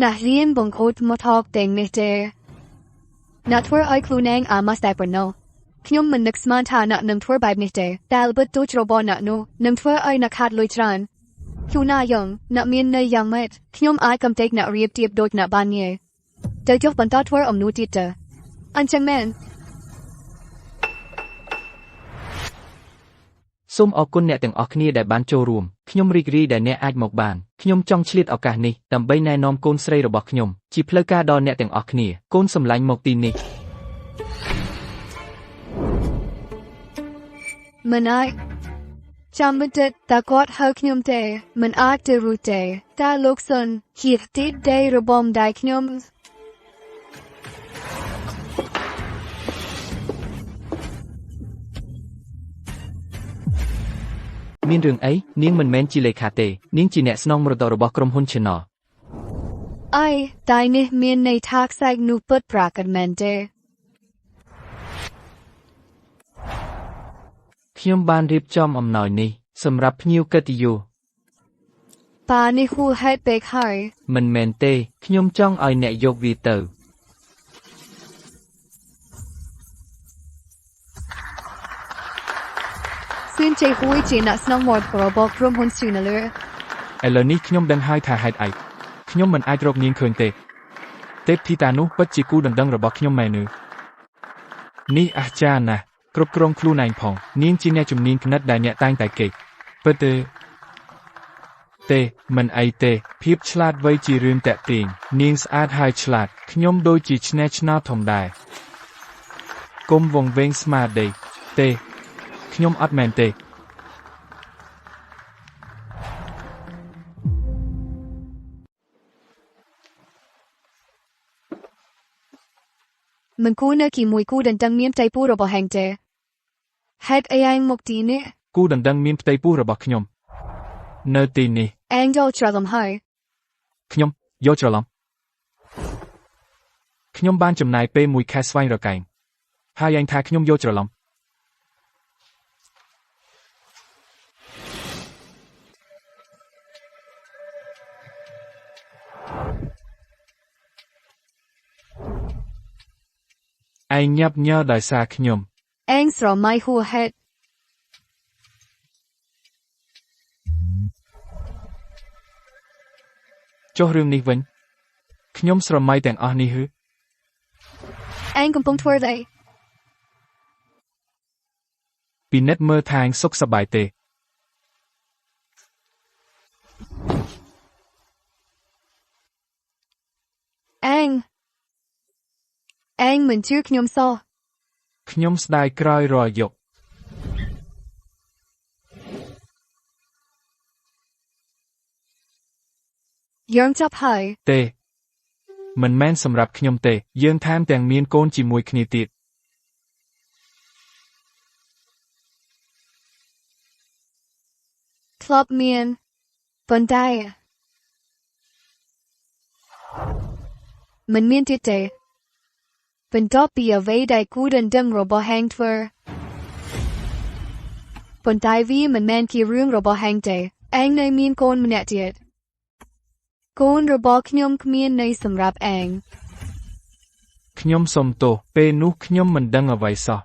អ្នករៀនបង្អួតមកថកទាំងនេះទេអ្នកធ្វើឲ្យខ្លួនឯងអាម៉ាស់តែប៉ុណ្ណោះខ្ញុំមិននឹកស្មានថាអ្នកនឹងធ្វើបែបនេះទេតែល្បិចទូចរបស់អ្នកនោះនឹងធ្វើឲ្យអ្នកខាតលុយច្រើនខ្លួនណាយ៉ាងអ្នកមានន័យយ៉ាងម៉េចខ្ញុំអាចកំទេចអ្នករៀបទៀបដូចអ្នកបានងាយទៅចុះបន្តធ្វើអំណួតទៀតទៅអញ្ចឹងមែនសូមអរគុណអ្នកទាំងអស់គ្នាដែលបានចូលរួមខ្ញុំរីករាយដែលអ្នកអាចមកបានខ្ញុំចង់ឆ្លៀតឱកាសនេះដើម្បីណែនាំកូនស្រីរបស់ខ្ញុំជាផ្លូវការដល់អ្នកទាំងអស់គ្នាកូនសម្លាញ់មកទីនេះមិនអាចចាំមិនទេតើគាត់ហៅខ្ញុំទេមិនអាចទៅរួចទេតើលោកសុនជាទីដេរបស់ម្ដាយខ្ញុំមានរឿងអីនាងមិនមែនជាលេខាទេនាងជាអ្នកស្នងមរតករបស់ក្រុមហ៊ុន Channel អីតែនេះមានន័យថាខ្សែនោះពិតប្រាកដមែនទេខ្ញុំបានរៀបចំអំណោយនេះសម្រាប់ភ្ញៀវកិត្តិយសប៉ានេះហួសហេតុពេកហើយមិនមែនទេខ្ញុំចង់ឲ្យអ្នកយកវាទៅសឿនជ័យហួយជាអ្នកស្នងមរតករបស់ក្រុមហ៊ុន Channel ឥឡូវនេះខ្ញុំដឹងហើយថាហេតុអីខ្ញុំមិនអាចរកនាងឃើញទេទេពធីតានោះពិតជាគូដណ្ដឹងរបស់ខ្ញុំមែនឬនេះអស្ចារ្យណាស់គ្រប់គ្រងខ្លួនឯងផងនាងជាអ្នកជំនាញគណិតដែលអ្នកតែងតែគេពិតទេមិនអីទេភាពឆ្លាតវៃជារឿងតាក់ទាញនាងស្អាតហើយឆ្លាតខ្ញុំដូចជាឆ្នេរឆ្នោតធំដែរគុំវងវែងស្មារតីទេខ្ញុំអត់មែនទេមិនគួរនៅជាមួយគូដណ្ដឹងមានផ្ទៃពោះរបស់ហេងទេហេតុអីឯងមកទីនេះគូដណ្ដឹងមានផ្ទៃពោះរបស់ខ្ញុំនៅទីនេះឯងយកច្រឡំហើយខ្ញុំយកច្រឡំខ្ញុំបានចំណាយពេល1ខែស្វែងរកឯងហើយឯងថាខ្ញុំយកច្រឡំឯងញាប់ញ័រដោយសារខ្ញុំឯងស្រមៃហួសហេតុចុះរឿងនេះវិញខ្ញុំស្រមៃទាំងអស់នេះហឺឯងកំពុងធ្វើអីពិនិត្យមើលថាឯងសុខសប្បាយទេឯងមិនជឿខ្ញុំសោះខ្ញុំស្ដាយក្រោយរាល់យប់យើងចាប់ហើយទេមិនមែនសម្រាប់ខ្ញុំទេយើងថែមទាំងមានកូនជាមួយគ្នាទៀតធ្លាប់មានប៉ុន្តែមិនមានទៀតទេបន្ទាប់ពីអ្វីដែលគូដណ្ដឹងរបស់ហេងធ្វើប៉ុន្តែវាមិនមែនជារឿងរបស់ហេងទេឯងនៅមានកូនម្នាក់ទៀតកូនរបស់ខ្ញុំគ្មានន័យសម្រាប់ឯងខ្ញុំសុំទោសពេលនោះខ្ញុំមិនដឹងអ្វីសោះ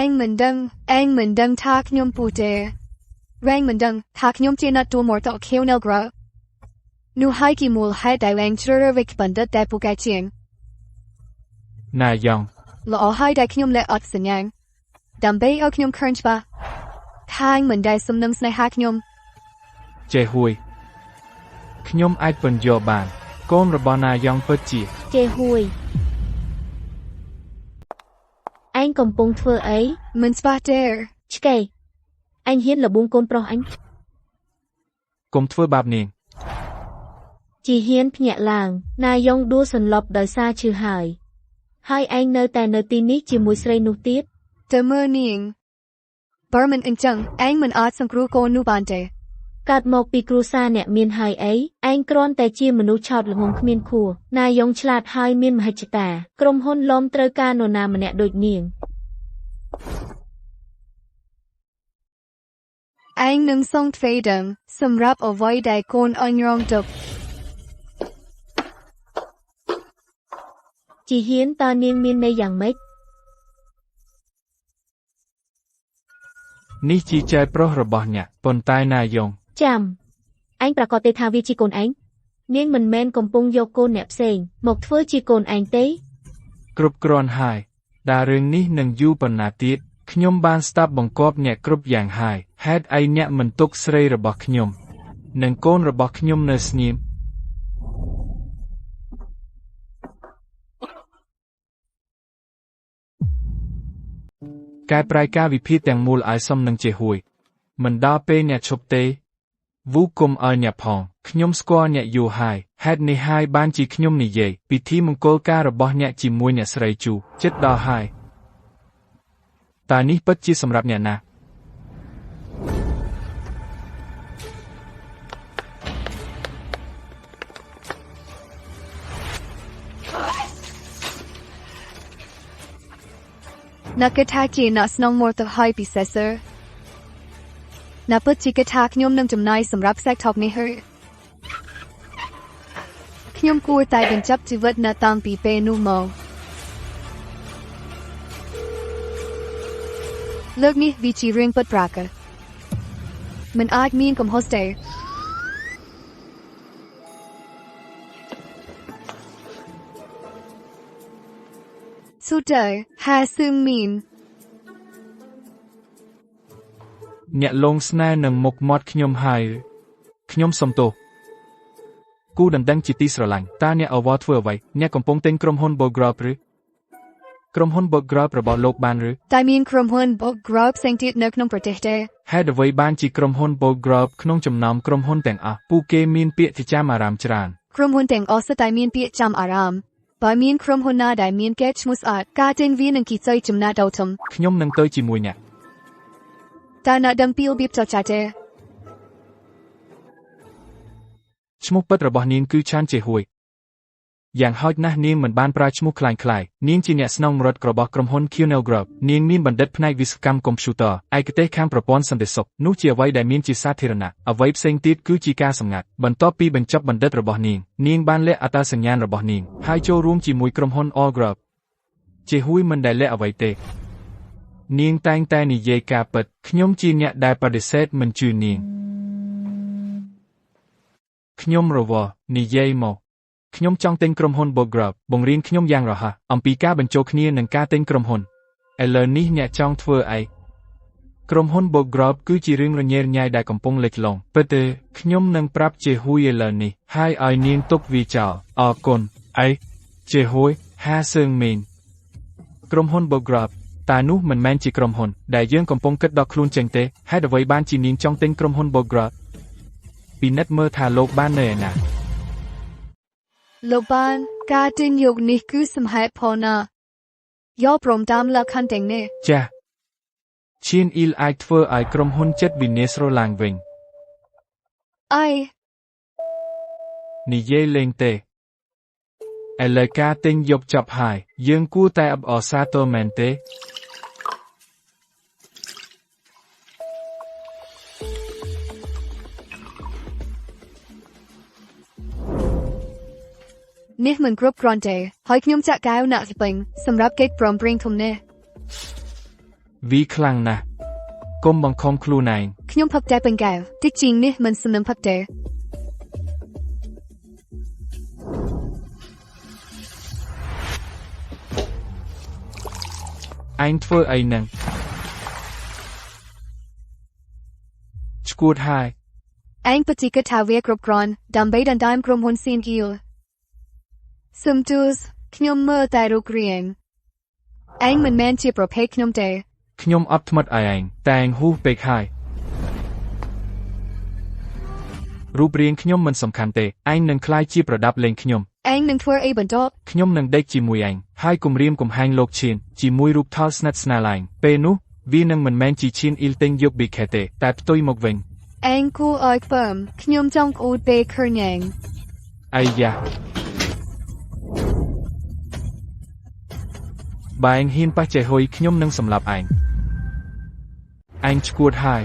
ឯងមិនដឹងថាខ្ញុំពូទេរែងមិនដឹងថាខ្ញុំជាអ្នកទូមរតកខៀវនៅក្រៅនោះហើយគីមូលហេតុដែលរែងជ្រើសរើសវិកបណ្ឌិតតែពូកែជាងណាយ៉ងល្អហើយដែលខ្ញុំលែកអត់សញ្ញាដើម្បីឲ្យខ្ញុំឃើញច្បាស់ថាឯងមិនដែលសំនឹងស្នេហាខ្ញុំចេះហួយ ខ្ញុំអាចពន្យល់បានកូនរបស់ណាយ៉ងពិតជា ចេហួយឯងកំពុងធ្វើអី មិនស្បះទេ ឆ្កេអញហ៊ានលបួងកូនប្រុសអញ កុំធ្វើបាបនាង ជីហ៊ានភ្ញាក់ឡើងណាយ៉ងដួលសន្លប់ដោយសារឈឺហើយឯងនៅតែនៅទីនេះជាមួយស្រីនោះទៀត ទៅមើលនាងបើមិនអញ្ចឹងឯងមិនអាចសង្គ្រោះកូននោះបានទេ កើតមកពីគ្រួសារអ្នកមានហើយអីឯងគ្រាន់តែជាមនុស្សឆោតល្ងងគ្មានខួរណាយ៉ងឆ្លាតហើយមានមហិច្ឆតាក្រុមហ៊ុនលំត្រូវការនរណាម្នាក់ដូចនាង ឯងនឹងសងទ្វេដឹងសម្រាប់អ្វីដែលកូនអញរងទុក្ខ ជីហ៊ានតើនាងមានន័យយ៉ាងម៉េច នេះជាចែប្រុសរបស់អ្នកប៉ុន្តែណាយ៉ង ចាំឯងប្រកាសទេថាវាជាកូនឯងនាងមិនមែនកំពុងយកកូនអ្នកផ្សេងមកធ្វើជាកូនឯងទេ គ្រប់គ្រាន់ហើយដែលរឿងនេះនឹងយូរប៉ុណ្ណាទៀតខ្ញុំបានស្ដាប់បង្គាប់អ្នកគ្រប់យ៉ាងហើយហេតុអីអ្នកមិនទុកស្រីរបស់ខ្ញុំនិងកូនរបស់ខ្ញុំនៅស្ងៀម កែប្រែការវិភាគទាំងមូលឲ្យសមនឹងជាហួយមិនដល់ពេលអ្នកឈប់ទេវូគុំឲ្យអ្នកផងខ្ញុំស្គាល់អ្នកយូរហើយហេតុនេះហើយបានជាខ្ញុំនិយាយពិធីមង្គលការរបស់អ្នកជាមួយអ្នកស្រីជូចិត្តដល់ហើយតើនេះពិតជាសម្រាប់អ្នកណា អ្នកគិតថាជាអ្នកស្នងមកទៅហើយពីសេសឺអ្នកពិតជាគិតថាខ្ញុំនឹងចំណាយសម្រាប់ខ្សែថោកនេះហើយខ្ញុំគួរតែបញ្ចប់ជីវិតអ្នកតាំងពីពេលនោះមកលើកនេះវាជារឿងពិតប្រាកដមិនអាចមានកំហុសទេសុទ្ធតែហាសឹងមីន អ្នកលងស្នេហ៍នឹងមុខមាត់ខ្ញុំហើយខ្ញុំសុំទោសគូដណ្ដឹងជាទីស្រឡាញ់តើអ្នកអវធ្វើអ្វីអ្នកកំពុងទិញក្រុមហ៊ុន Bogrop ឬក្រុមហ៊ុន Bogrop របស់លោកបានឬ តែមានក្រុមហ៊ុន Bogrop ផ្សេងទៀតនៅក្នុងប្រទេសទេ ហេតុអ្វីបានជាក្រុមហ៊ុន Bogrop ក្នុងចំណោមក្រុមហ៊ុនទាំងអស់ពួកគេមានពាក្យជាចាំអារ៉ាមច្រើន ក្រុមហ៊ុនទាំងអស់សុទ្ធតែមានពាក្យចាំអារ៉ាមបើមានក្រុមហ៊ុនណាដែលមានកេរ្តិ៍ឈ្មោះស្អាតការទិញវានឹងគិតចំណាត់ដល់ធំ ខ្ញុំនឹងទៅជាមួយអ្នក តើអ្នកដឹងពីរបៀបចរចាទេ ឈ្មោះពិតរបស់នាងគឺឆានជាហួយយ៉ាងហោចណាស់នាងមិនបានប្រើឈ្មោះคล้ายៗនាងជាអ្នកស្នងមរតករបស់ក្រុមហ៊ុន Cunel Group នាងមានបណ្ឌិតផ្នែកវិស្វកម្មកុំព្យូទ័រឯកទេសខាងប្រព័ន្ធសន្តិសុខនោះជាអ្វីដែលមានជាសាធារណៈអ្វីផ្សេងទៀតគឺជាការសម្ងាត់បន្ទាប់ពីបញ្ចប់បណ្ឌិតរបស់នាងនាងបានលាក់អត្តសញ្ញាណរបស់នាងហើយចូលរួមជាមួយក្រុមហ៊ុន All Group ជាហួយមិនដែលលាក់អ្វីទេនាងតែងតែនិយាយការពិតខ្ញុំជាអ្នកដែលបដិសេធមិនជឿនាងខ្ញុំរវល់និយាយមកខ្ញុំចង់ទិញក្រុមហ៊ុន Bogrop បង្រៀនខ្ញុំយ៉ាងរហ័សអំពីការបញ្ចូលគ្នានឹងការទិញក្រុមហ៊ុនឥឡូវនេះអ្នកចង់ធ្វើអីក្រុមហ៊ុន Bogrop គឺជារឿងរញ៉េរញ៉ៃដែលកំពុងលេចឡងពិតទេខ្ញុំនឹងប្រាប់ជាហួយឥឡូវនេះហើយឲ្យនាងទុកវាចោលអរគុណអីជាហួយហាសឿងមីងក្រុមហ៊ុន Bogrop តែនោះមិនមែនជាក្រុមហ៊ុនដែលយើងកំពុងគិតដល់ខ្លួនចេញទេហេតុអ្វីបានជានាងចង់ទិញក្រុមហ៊ុន Bogrop ពិនិត្យមើលថាលោកបាននៅឯណា លោកបានការទិញយកនេះគឺសម្ហេតុផលណាយកព្រមតាមលក្ខខណ្ឌទាំងនេះ ចាស់ឈៀនអ៊ីលអាចធ្វើឲ្យក្រុមហ៊ុនចិត្តវិនាសរឡើងវិញ អី និយាយលេងទេឥឡូវការទិញយកចប់ហើយយើងគួរតែអបអរសាទរមែនទេ នេះមិនគ្រប់គ្រាន់ទេហើយខ្ញុំចាក់កែវណាក់ស្ពេញសម្រាប់កិច្ចព្រមព្រៀងធំនេះ វាខ្លាំងណាស់កុំបង្ខំខ្លួនឯង ខ្ញុំផឹកតែពេញកែវតិចជាងនេះមិនសំណឹមផឹកទេ ឯងធ្វើអីនឹងឈួតហើយ ឯងពិតជាគិតថាវាគ្រប់គ្រាន់ដើម្បីដណ្ដើមក្រុមហ៊ុនស៊ីនគីលស៊ឹមទូសខ្ញុំមើលតែរូបរាងឯងមិនមែនជាប្រភេទខ្ញុំទេ ខ្ញុំអត់ធ្មិតឲ្យឯងតែឯងហ៊ូពេកហើយរូបរាងខ្ញុំមិនសំខាន់ទេឯងនឹងក្លាយជាប្រដាប់លេងខ្ញុំ ឯងនឹងធ្វើអីបន្ទាប់ ខ្ញុំនឹងដេកជាមួយឯងហើយគំរាមកំហែងលោកឈៀនជាមួយរូបថតស្និទ្ធស្នាលឯងពេលនោះវានឹងមិនមែនជាឈៀនអ៊ីលទិញយកប៊ីខេទេតែផ្ទុយមកវិញ ឯងគួរឲ្យខ្ពើមខ្ញុំចង់ក្អួតពេលឃើញឯង អាយ៉ាបើឯងហ៊ានប៉ះចេះហុយខ្ញុំនឹងសម្លាប់ឯងឯងឈួតហើយ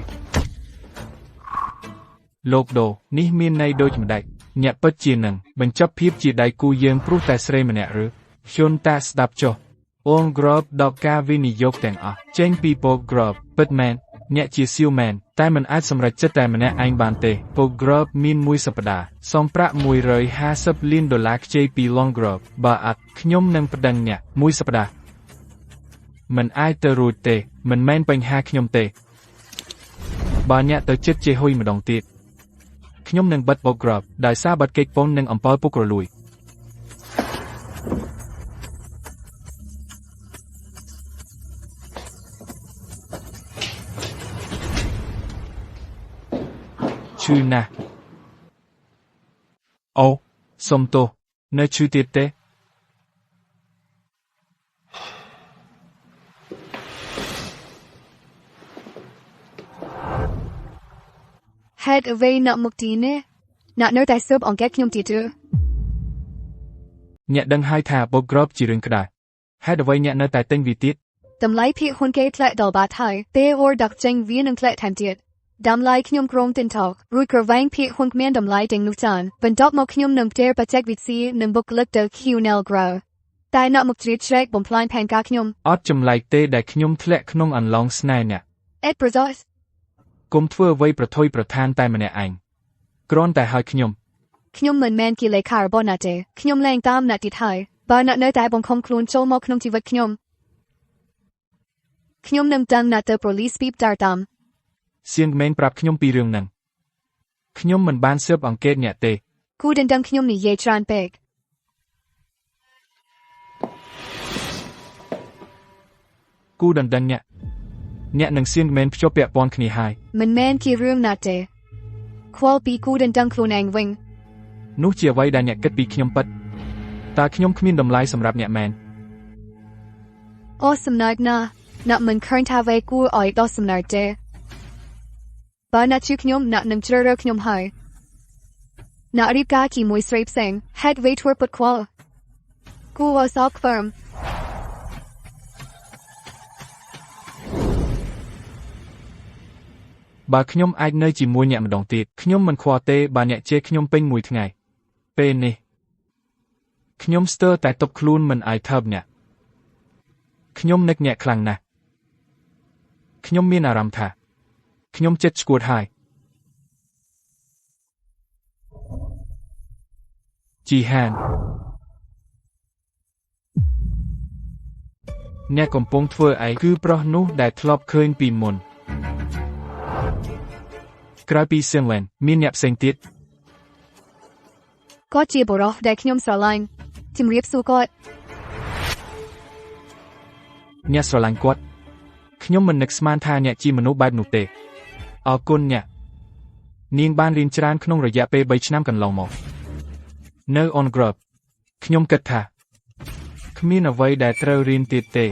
លោកដូនេះមានន័យដូចម្ដេចអ្នកពិតជានឹងបញ្ចប់ភាពជាដៃគូយើងព្រោះតែស្រីម្នាក់ឬខ្ញុំតែស្ដាប់ចុះអូនក្របដល់ការវិនិយោគទាំងអស់ចេញពីពោក្របពិតមែនអ្នកជាសៀវមែនតែមិនអាចសម្រេចចិត្តតែម្នាក់ឯងបានទេពោក្របមានមួយសប្តាហ៍សងប្រាក់$150 លានខ្ចីពី Long Grove បើអត់ខ្ញុំនឹងប្តឹងអ្នកមួយសប្តាហ៍មិនអាចទៅរួចទេមិនមែនបញ្ហាខ្ញុំទេបើអ្នកទៅចិត្តជាហុយម្ដងទៀតខ្ញុំនឹងបិទពោក្របដោយសារបាត់គេកពននិងអំពើពុករលួយឈឺណាស់អូសុំទោសនៅឈឺទៀតទេ ហេតុអ្វីអ្នកមកទីនេះអ្នកនៅតែស៊ើបអង្កេតខ្ញុំទៀតឬ អ្នកដឹងហើយថាពោក្របជារឿងក្តៅហេតុអ្វីអ្នកនៅតែទិញវាទៀត តម្លៃភាគហ៊ុនគេធ្លាក់ដល់បាតហើយពេលអូរដាក់ចេញវានឹងធ្លាក់ថែមទៀតតម្លៃខ្ញុំក្រុងទិនថោករួចក្រវែងភាគហ៊ុនគ្មានតម្លៃទាំងនោះចានបន្ទាប់មកខ្ញុំនឹងផ្ទេរបច្ចេកវិទ្យានិងបុគ្គលិកទៅ QNL Grow តែអ្នកមកជ្រៀតជ្រែកបំផ្លាញផែនការខ្ញុំ អត់ចម្លែកទេដែលខ្ញុំធ្លាក់ក្នុងអន្លង់ស្នេហ៍អ្នក អេតប្រសោស គុំធ្វើអ្វីប្រថុយប្រឋានតែម្នាក់ឯងគ្រាន់តែឲ្យខ្ញុំមិនមែនជាលេខារបស់អ្នកទេខ្ញុំលែងតាមអ្នកទៀតហើយបើអ្នកនៅតែបង្ខំខ្លួនចូលមកក្នុងជីវិតខ្ញុំនឹងដឹងអ្នកទៅប៉ូលីសពីបតារតាម សៀងមែនប្រាប់ខ្ញុំពីរឿងហ្នឹងខ្ញុំមិនបានស៊ើបអង្កេតអ្នកទេ គូដណ្ដឹងខ្ញុំនិយាយច្រើនពេក គូដណ្ដឹងអ្នកនឹងសៀងមែនភ្ជាប់ពាក់ព័ន្ធគ្នាហើយ មិនមែនជារឿងណាទេខ្វល់ពីគូដណ្ដឹងខ្លួនឯងវិញ នោះជាអ្វីដែលអ្នកគិតពីខ្ញុំពិតតើខ្ញុំគ្មានតម្លៃសម្រាប់អ្នកមែន អូសំណើចណាស់អ្នកមិនឃើញថាវេគួរឲ្យដោះសំណើចទេបើអ្នកជឿខ្ញុំអ្នកនឹងជ្រើសរើសខ្ញុំហើយអ្នករៀបការជាមួយស្រីផ្សេងហេតុអ្វីធ្វើពិតខ្វល់គួរឲ្យសោកខ្វឹម បើខ្ញុំអាចនៅជាមួយអ្នកម្ដងទៀតខ្ញុំមិនខ្វល់ទេបើអ្នកជេរខ្ញុំពេញមួយថ្ងៃពេលនេះខ្ញុំស្ទើរតែទប់ខ្លួនមិនឲ្យថើបអ្នកខ្ញុំនឹកអ្នកខ្លាំងណាស់ខ្ញុំមានអារម្មណ៍ថាខ្ញុំចិត្តឈួតហើយជីហានអ្នកកំពុងធ្វើអីគឺប្រុសនោះដែលធ្លាប់ឃើញពីមុនក្រៅពីសៀងឡែនមានអ្នកផ្សេងទៀត គាត់ជាបុរសដែលខ្ញុំស្រឡាញ់ជំរាបសួរគាត់ អ្នកស្រឡាញ់គាត់ខ្ញុំមិននឹកស្មានថាអ្នកជាមនុស្សបែបនោះទេអរគុណអ្នកនាងបានរៀនច្រើនក្នុងរយៈពេល3ឆ្នាំកន្លងមកនៅ On Grove ខ្ញុំគិតថាគ្មានអ្វីដែលត្រូវរៀនទៀតទេ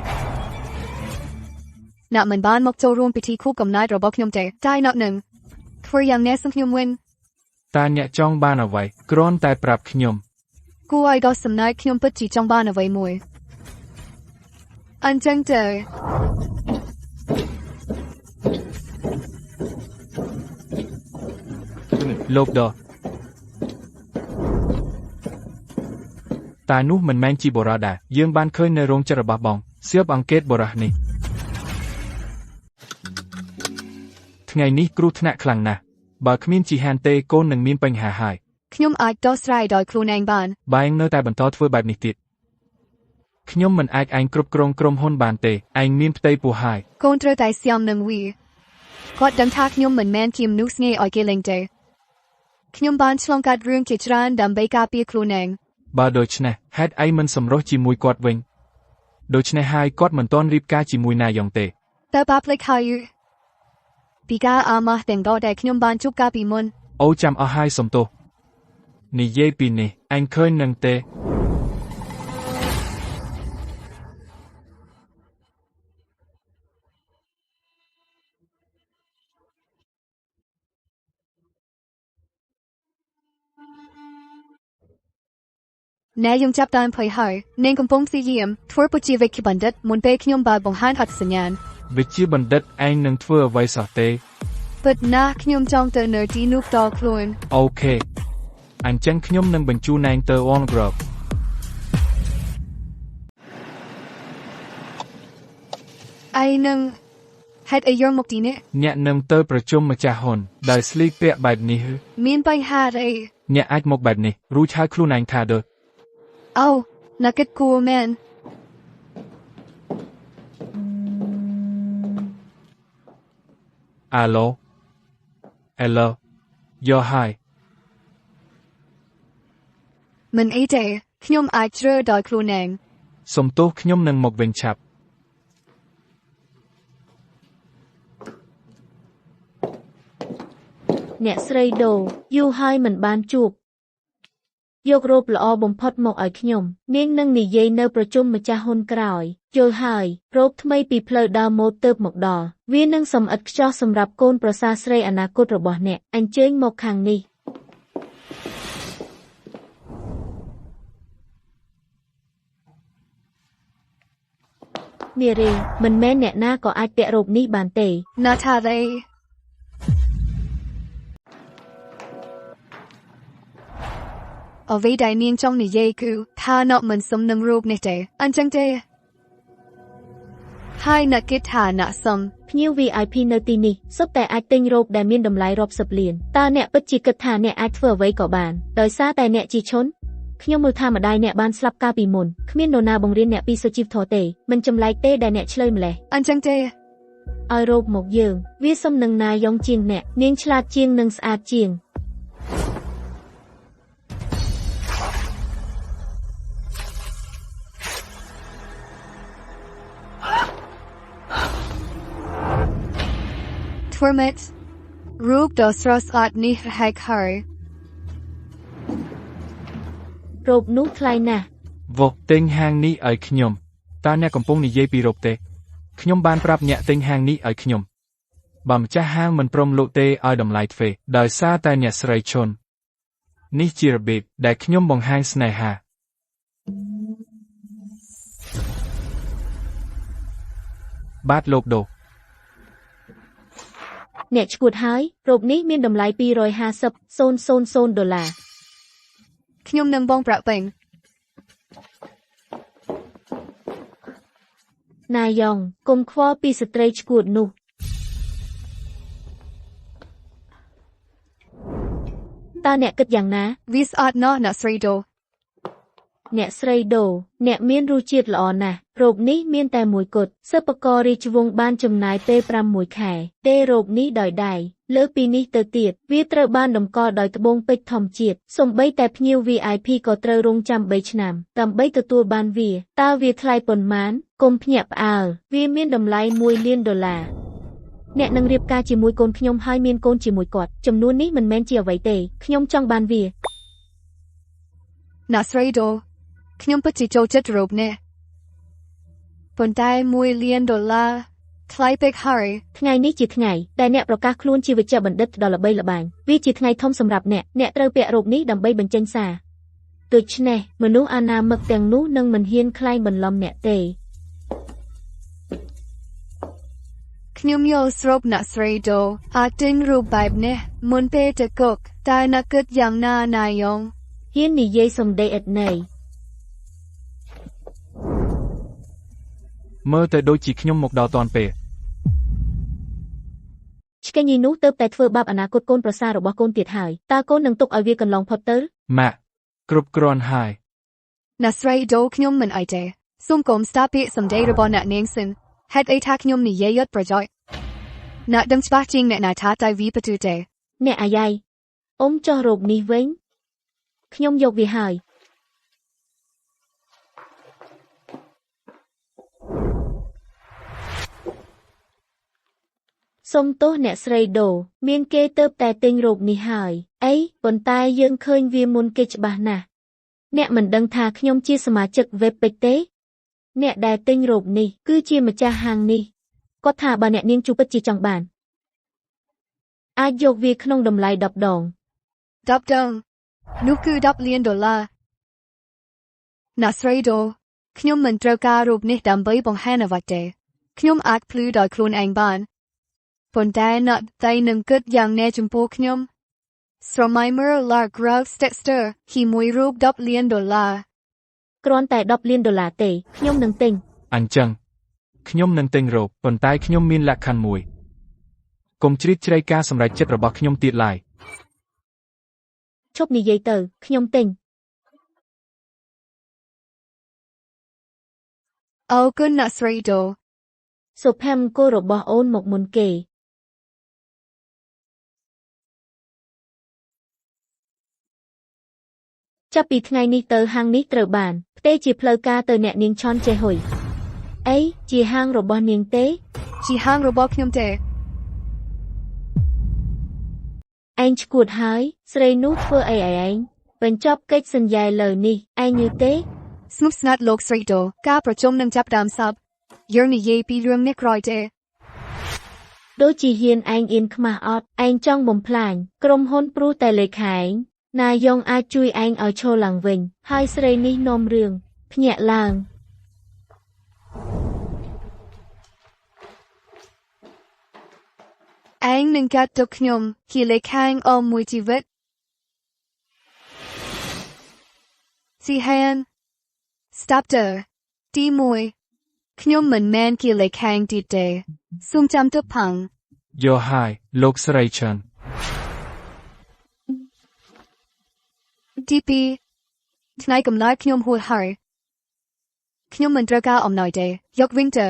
អ្នកមិនបានមកចូលរួមពិធីខួបកំណើតរបស់ខ្ញុំទេតែអ្នកនឹងធ្វើយ៉ាងណាសឹងខ្ញុំវិញ តើអ្នកចង់បានអ្វីគ្រាន់តែប្រាប់ខ្ញុំ គួរឲ្យដោះសំណើចខ្ញុំពិតជាចង់បានអ្វីមួយអញ្ចឹងទៅ លោកដតែនោះមិនមែនជាបុរសដែរយើងបានឃើញនៅរោងចក្ររបស់បងស៊ើបអង្កេតបុរសនេះថ្ងៃនេះគ្រោះថ្នាក់ខ្លាំងណាស់បើគ្មានជីហានទេកូននឹងមានបញ្ហាហើយ ខ្ញុំអាចដោះស្រាយដោយខ្លួនឯងបាន បើឯងនៅតែបន្តធ្វើបែបនេះទៀតខ្ញុំមិនអាចឯងគ្រប់គ្រងក្រុមហ៊ុនបានទេឯងមានផ្ទៃពោះហើយក ូនត្រូវតែស្យាមនឹងវាគាត់ដឹងថាខ្ញុំមិនមែនជាមនុស្សស្ងេឲ្យគេលេងទេ ខ្ញុំបានឆ្លងកាត់រឿងជាច្រើនដើម្បីការពារខ្លួនឯង បើដូច្នេះហេតុអីមិនសម្រស់ជាមួយគាត់វិញដូច្នេះហើយគាត់មិនទាន់រៀបការជាមួយណាយ៉ងទេ តើបាភ្លេចហើយពីការអាម៉ាស់ទាំងដដែលខ្ញុំបានជួបកាលពីមុន អូចាំអស់ហើយសំទោសនិយាយពីនេះអញឃើញនឹងទេ ណែខ្ញុំចាប់តាមភ័យហើយនាងកំពុងព្យាយាមធ្វើពុជាវិក្យបណ្ឌិតមុនពេលខ្ញុំបានបង្ហាញអត្តសញ្ញាណ វិជាបណ្ឌិតឯងនឹងធ្វើអ្វីសោះទេ ពិតណាស់ខ្ញុំចង់ទៅនៅទីនោះផ្ទាល់ខ្លួន អូខេអញ្ចឹងខ្ញុំនឹងបញ្ជូនឯងទៅ On Grove ឯនឹងហេតុអីយកមកទីនេះ អ្នកនឹងទៅប្រជុំម្ចាស់ហ៊ុនដែលស្លៀកពាក់បែបនេះ មានបញ្ហាអី អ្នកអាចមកបែបនេះរួចហើយខ្លួនឯងថាដូច អូណាគិតគួរមែន អាឡូយកហើយ មិនអីទេខ្ញុំអាចជ្រើដោយខ្លួនឯង សំទោសខ្ញុំនឹងមកវិញឆាប់ អ្នកស្រីដូយូរហើយមិនបានជួបយករ៉ូបល្អបំផុតមកឲ្យខ្ញុំនាងនឹងនិយាយនៅប្រជុំម្ចាស់ហ៊ុនក្រោយយល់ហើយរ៉ូបថ្មីពីផ្លូវដើរម៉ូតទើបមកដល់វានឹងសំអិតខ្ចោះសម្រាប់កូនប្រសារស្រីអនាគតរបស់អ្នកអញ្ជើញមកខាងនេះនារីមិនមែនអ្នកណាក៏អាចពាក់រ៉ូបនេះបានទេ ណាថាទេអ្វីដែលនាងចង់និយាយគឺថាអ្នកមិនសមនឹងរូបនេះទេអញ្ចឹងទេហើយអ្នកគិតថាអ្នកសម ភ្ញៀវ VIP នៅទីនេះសុទ្ធតែអាចទិញរ៉ូបដែលមានតម្លៃរាប់សិបលានតើអ្នកពិតជាគិតថាអ្នកអាចធ្វើអ្វីក៏បានដោយសារតែអ្នកជាឈុនខ្ញុំមើលថាម្ដាយអ្នកបានស្លាប់កាលពីមុនគ្មាននរណាបង្រៀនអ្នកពីសុជីវធម៌ទេមិនចម្លែកទេដែលអ្នកឆ្លើយម្លេះ អញ្ចឹងទេ ឲ្យរ៉ូបមកយើងវាសមនឹងណាយ៉ងជាងអ្នកនាងឆ្លាតជាងនិងស្អាតជាង ធ្វើម៉េចរូបដ៏ស្រស់ស្អាតនេះហែកហើយ រ៉ូបនោះថ្លៃណាស់ វ៉ុះទិញហាងនេះឲ្យខ្ញុំតើអ្នកកំពុងនិយាយពីរ៉ូបទេខ្ញុំបានប្រាប់អ្នកទិញហាងនេះឲ្យខ្ញុំបើម្ចាស់ហាងមិនព្រមលក់ទេឲ្យតម្លៃទ្វេដោយសារតែអ្នកស្រីឈុននេះជារបៀបដែលខ្ញុំបង្ហាញស្នេហាបាទលោកដូ អ្នកឈួតហើយរ៉ូបនេះមានតម្លៃ$250,000 ដុល្លារ ខ្ញុំនឹងបងប្រាក់វិញ ណាយ៉ងកុំខ្វល់ពីស្ត្រីឈួតនោះតើអ្នកគិតយ៉ាងណា វាស្អាតណាស់អ្នកស្រីដូ អ្នកស្រីដូអ្នកមានរសជាតិល្អណាស់រ៉ូបនេះមានតែមួយគត់សិប្បកររាជវង្សបានចំណាយពេល6ខែទេរ៉ូបនេះដោយដៃលើពីនេះទៅទៀតវាត្រូវបានតម្កល់ដោយត្បូងពេជ្រធម្មជាតិសូម្បីតែភ្ញៀវ VIP ក៏ត្រូវរងចាំ3ឆ្នាំដើម្បីទទួលបានវាតើវាថ្លៃប៉ុន្មានកុំភ្ញាក់ផ្អើលវាមានតម្លៃ$1 លានអ្នកនឹងរៀបការជាមួយកូនខ្ញុំហើយមានកូនជាមួយគាត់ចំនួននេះមិនមែនជាអ្វីទេខ្ញុំចង់បានវា អ្នកស្រីដូខ្ញុំពិតជាចូលចិត្តរូបនេះប៉ុន្តែ$1 លានថ្លៃពេកហើយ ថ្ងៃនេះជាថ្ងៃដែលអ្នកប្រកាសខ្លួនជាវិជ្ជបណ្ឌិតដ៏ល្បីល្បាញវាជាថ្ងៃធំសម្រាប់អ្នកត្រូវពាក់រ៉ូបនេះដើម្បីបញ្ចេញសារដូច្នេះមនុស្សអនាមិកទាំងនោះនឹងមិនហ៊ានក្លែងបន្លំអ្នកទេ ខ្ញុំយល់ស្របអ្នកស្រីដូអាចទិញរូបបែបនេះមុនពេលទៅគុកតែអ្នកគិតយ៉ាងណាណាយ៉ង ហ៊ាននិយាយសម្ដីឥតន័យ មើលទៅដូចជាខ្ញុំមកដល់តាន់ពេល ឆ្កែញីនោះទៅតែធ្វើបាបអនាគតកូនប្រសាររបស់កូនទៀតហើយតើកូននឹងទុកឲ្យវាកន្លងផុតទៅ ម៉ាក់គ្រប់គ្រាន់ហើយ អ្នកស្រីដូខ្ញុំមិនអីទេសូមកុំស្ដាប់ពាក្យសម្ដីរបស់អ្នកនាងសិនហេតុអីថាខ្ញុំនិយាយអត់ប្រយោជន៍អ្នកដឹងច្បាស់ជាងអ្នកណាថាតែវាពិតទេ អ្នកអាយ៉ៃ អ៊ំចោះរោគនេះវិញខ្ញុំយកវាហើយសុំទោសអ្នកស្រីដូមានគេទៅតែទិញរោគនេះហើយអីប៉ុន្តែយើងឃើញវាមុនគេច្បាស់ណាស់អ្នកមិនដឹងថាខ្ញុំជាសមាជិក web ពេកទេអ្នកដែលទិញរោគនេះគឺជាម្ចាស់ហាងនេះគាត់ថាបើអ្នកនាងជួបពិតជាចង់បានអាចយកវាក្នុងតម្លៃ10 ដង 10 ដងនោះគឺ10 លានដុល្លារអ្នកស្រីដូខ្ញុំមិនត្រូវការរូបនេះដើម្បីបង្ហាញអ្វីទេខ្ញុំអាចភ្លឺដោយខ្លួនឯងបានប៉ុន្តែអ្នកតែនឹងគិតយ៉ាងណាចំពោះខ្ញុំស្រមៃមើល Lark Groves Dexter ហ៊ីមួយរូប10 លានដុល្លារគ្រាន់តែ10 លានដុល្លារទេខ្ញុំនឹងទិញអញ្ចឹងខ្ញុំនឹងទិញរ៉ូបប៉ុន្តែខ្ញុំមានលក្ខខណ្ឌមួយកុំជ្រៀតជ្រែកការសម្រេចចិត្តរបស់ខ្ញុំទៀតឡើយឈប់និយាយទៅខ្ញុំទិញអូគុណអ្នកស្រីដូសុភមង្គលរបស់អូនមកមុនគេចាប់ពីថ្ងៃនេះទៅហាងនេះត្រូវបានផ្ទេរជាផ្លូវការទៅអ្នកនាងឆនចេហ៊ុយអីជាហាងរបស់នាងទេជាហាងរបស់ខ្ញុំទេឯងឈួតហើយស្រីនោះធ្វើអីឯងបញ្ចប់កិច្ចសន្យាលើនេះឯងយល់ទេស្ងប់ស្ងាត់លោកស្រីដូការប្រជុំនឹងចាប់ដើមសពយើងនិយាយពីរឿងនេះក្រោយទេដូចជាហ៊ានឯងអៀនខ្មាស់អត់ឯងចង់បំផ្លាញក្រុមហ៊ុនព្រោះតែលេខឯងណាយងអាចជួយឯងឲ្យឈរឡើងវិញហើយស្រីនេះនាំរឿងភ្ញាក់ឡើងឯងនឹងកាត់ទុកខ្ញុំជាលេខឯងអស់មួយជីវិតស៊ីហាន Stopter ទី1ខ្ញុំមិនមែនជាលេខឯងទៀតទេសូមចាំទុកផងយកហើយលោកស្រីឆាន់ទី2ថ្ងៃកំណើតខ្ញុំហួសហើយខ្ញុំមិនត្រូវការអំណោយទេយកវិញទៅ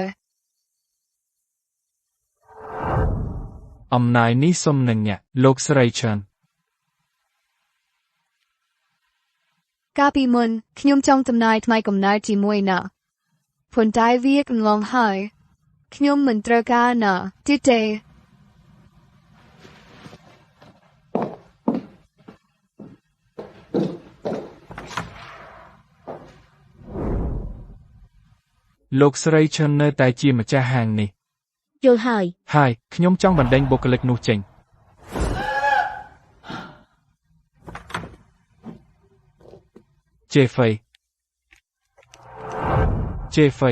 អំណាយនេះសុំនឹងអ្នកលោកស្រីឆាន់កាលពីមុនខ្ញុំចង់ចំណាយថ្ងៃកំណើតជាមួយអ្នកប៉ុន្តែវាកន្លងហើយខ្ញុំមិនត្រូវការអ្នកទៀតទេលោកស្រីឆាន់នៅតែជាម្ចាស់ហាងនេះយល់ហើយខ្ញុំចង់បណ្ដេញបុគ្គលិកនោះចេញជេហ្វៃ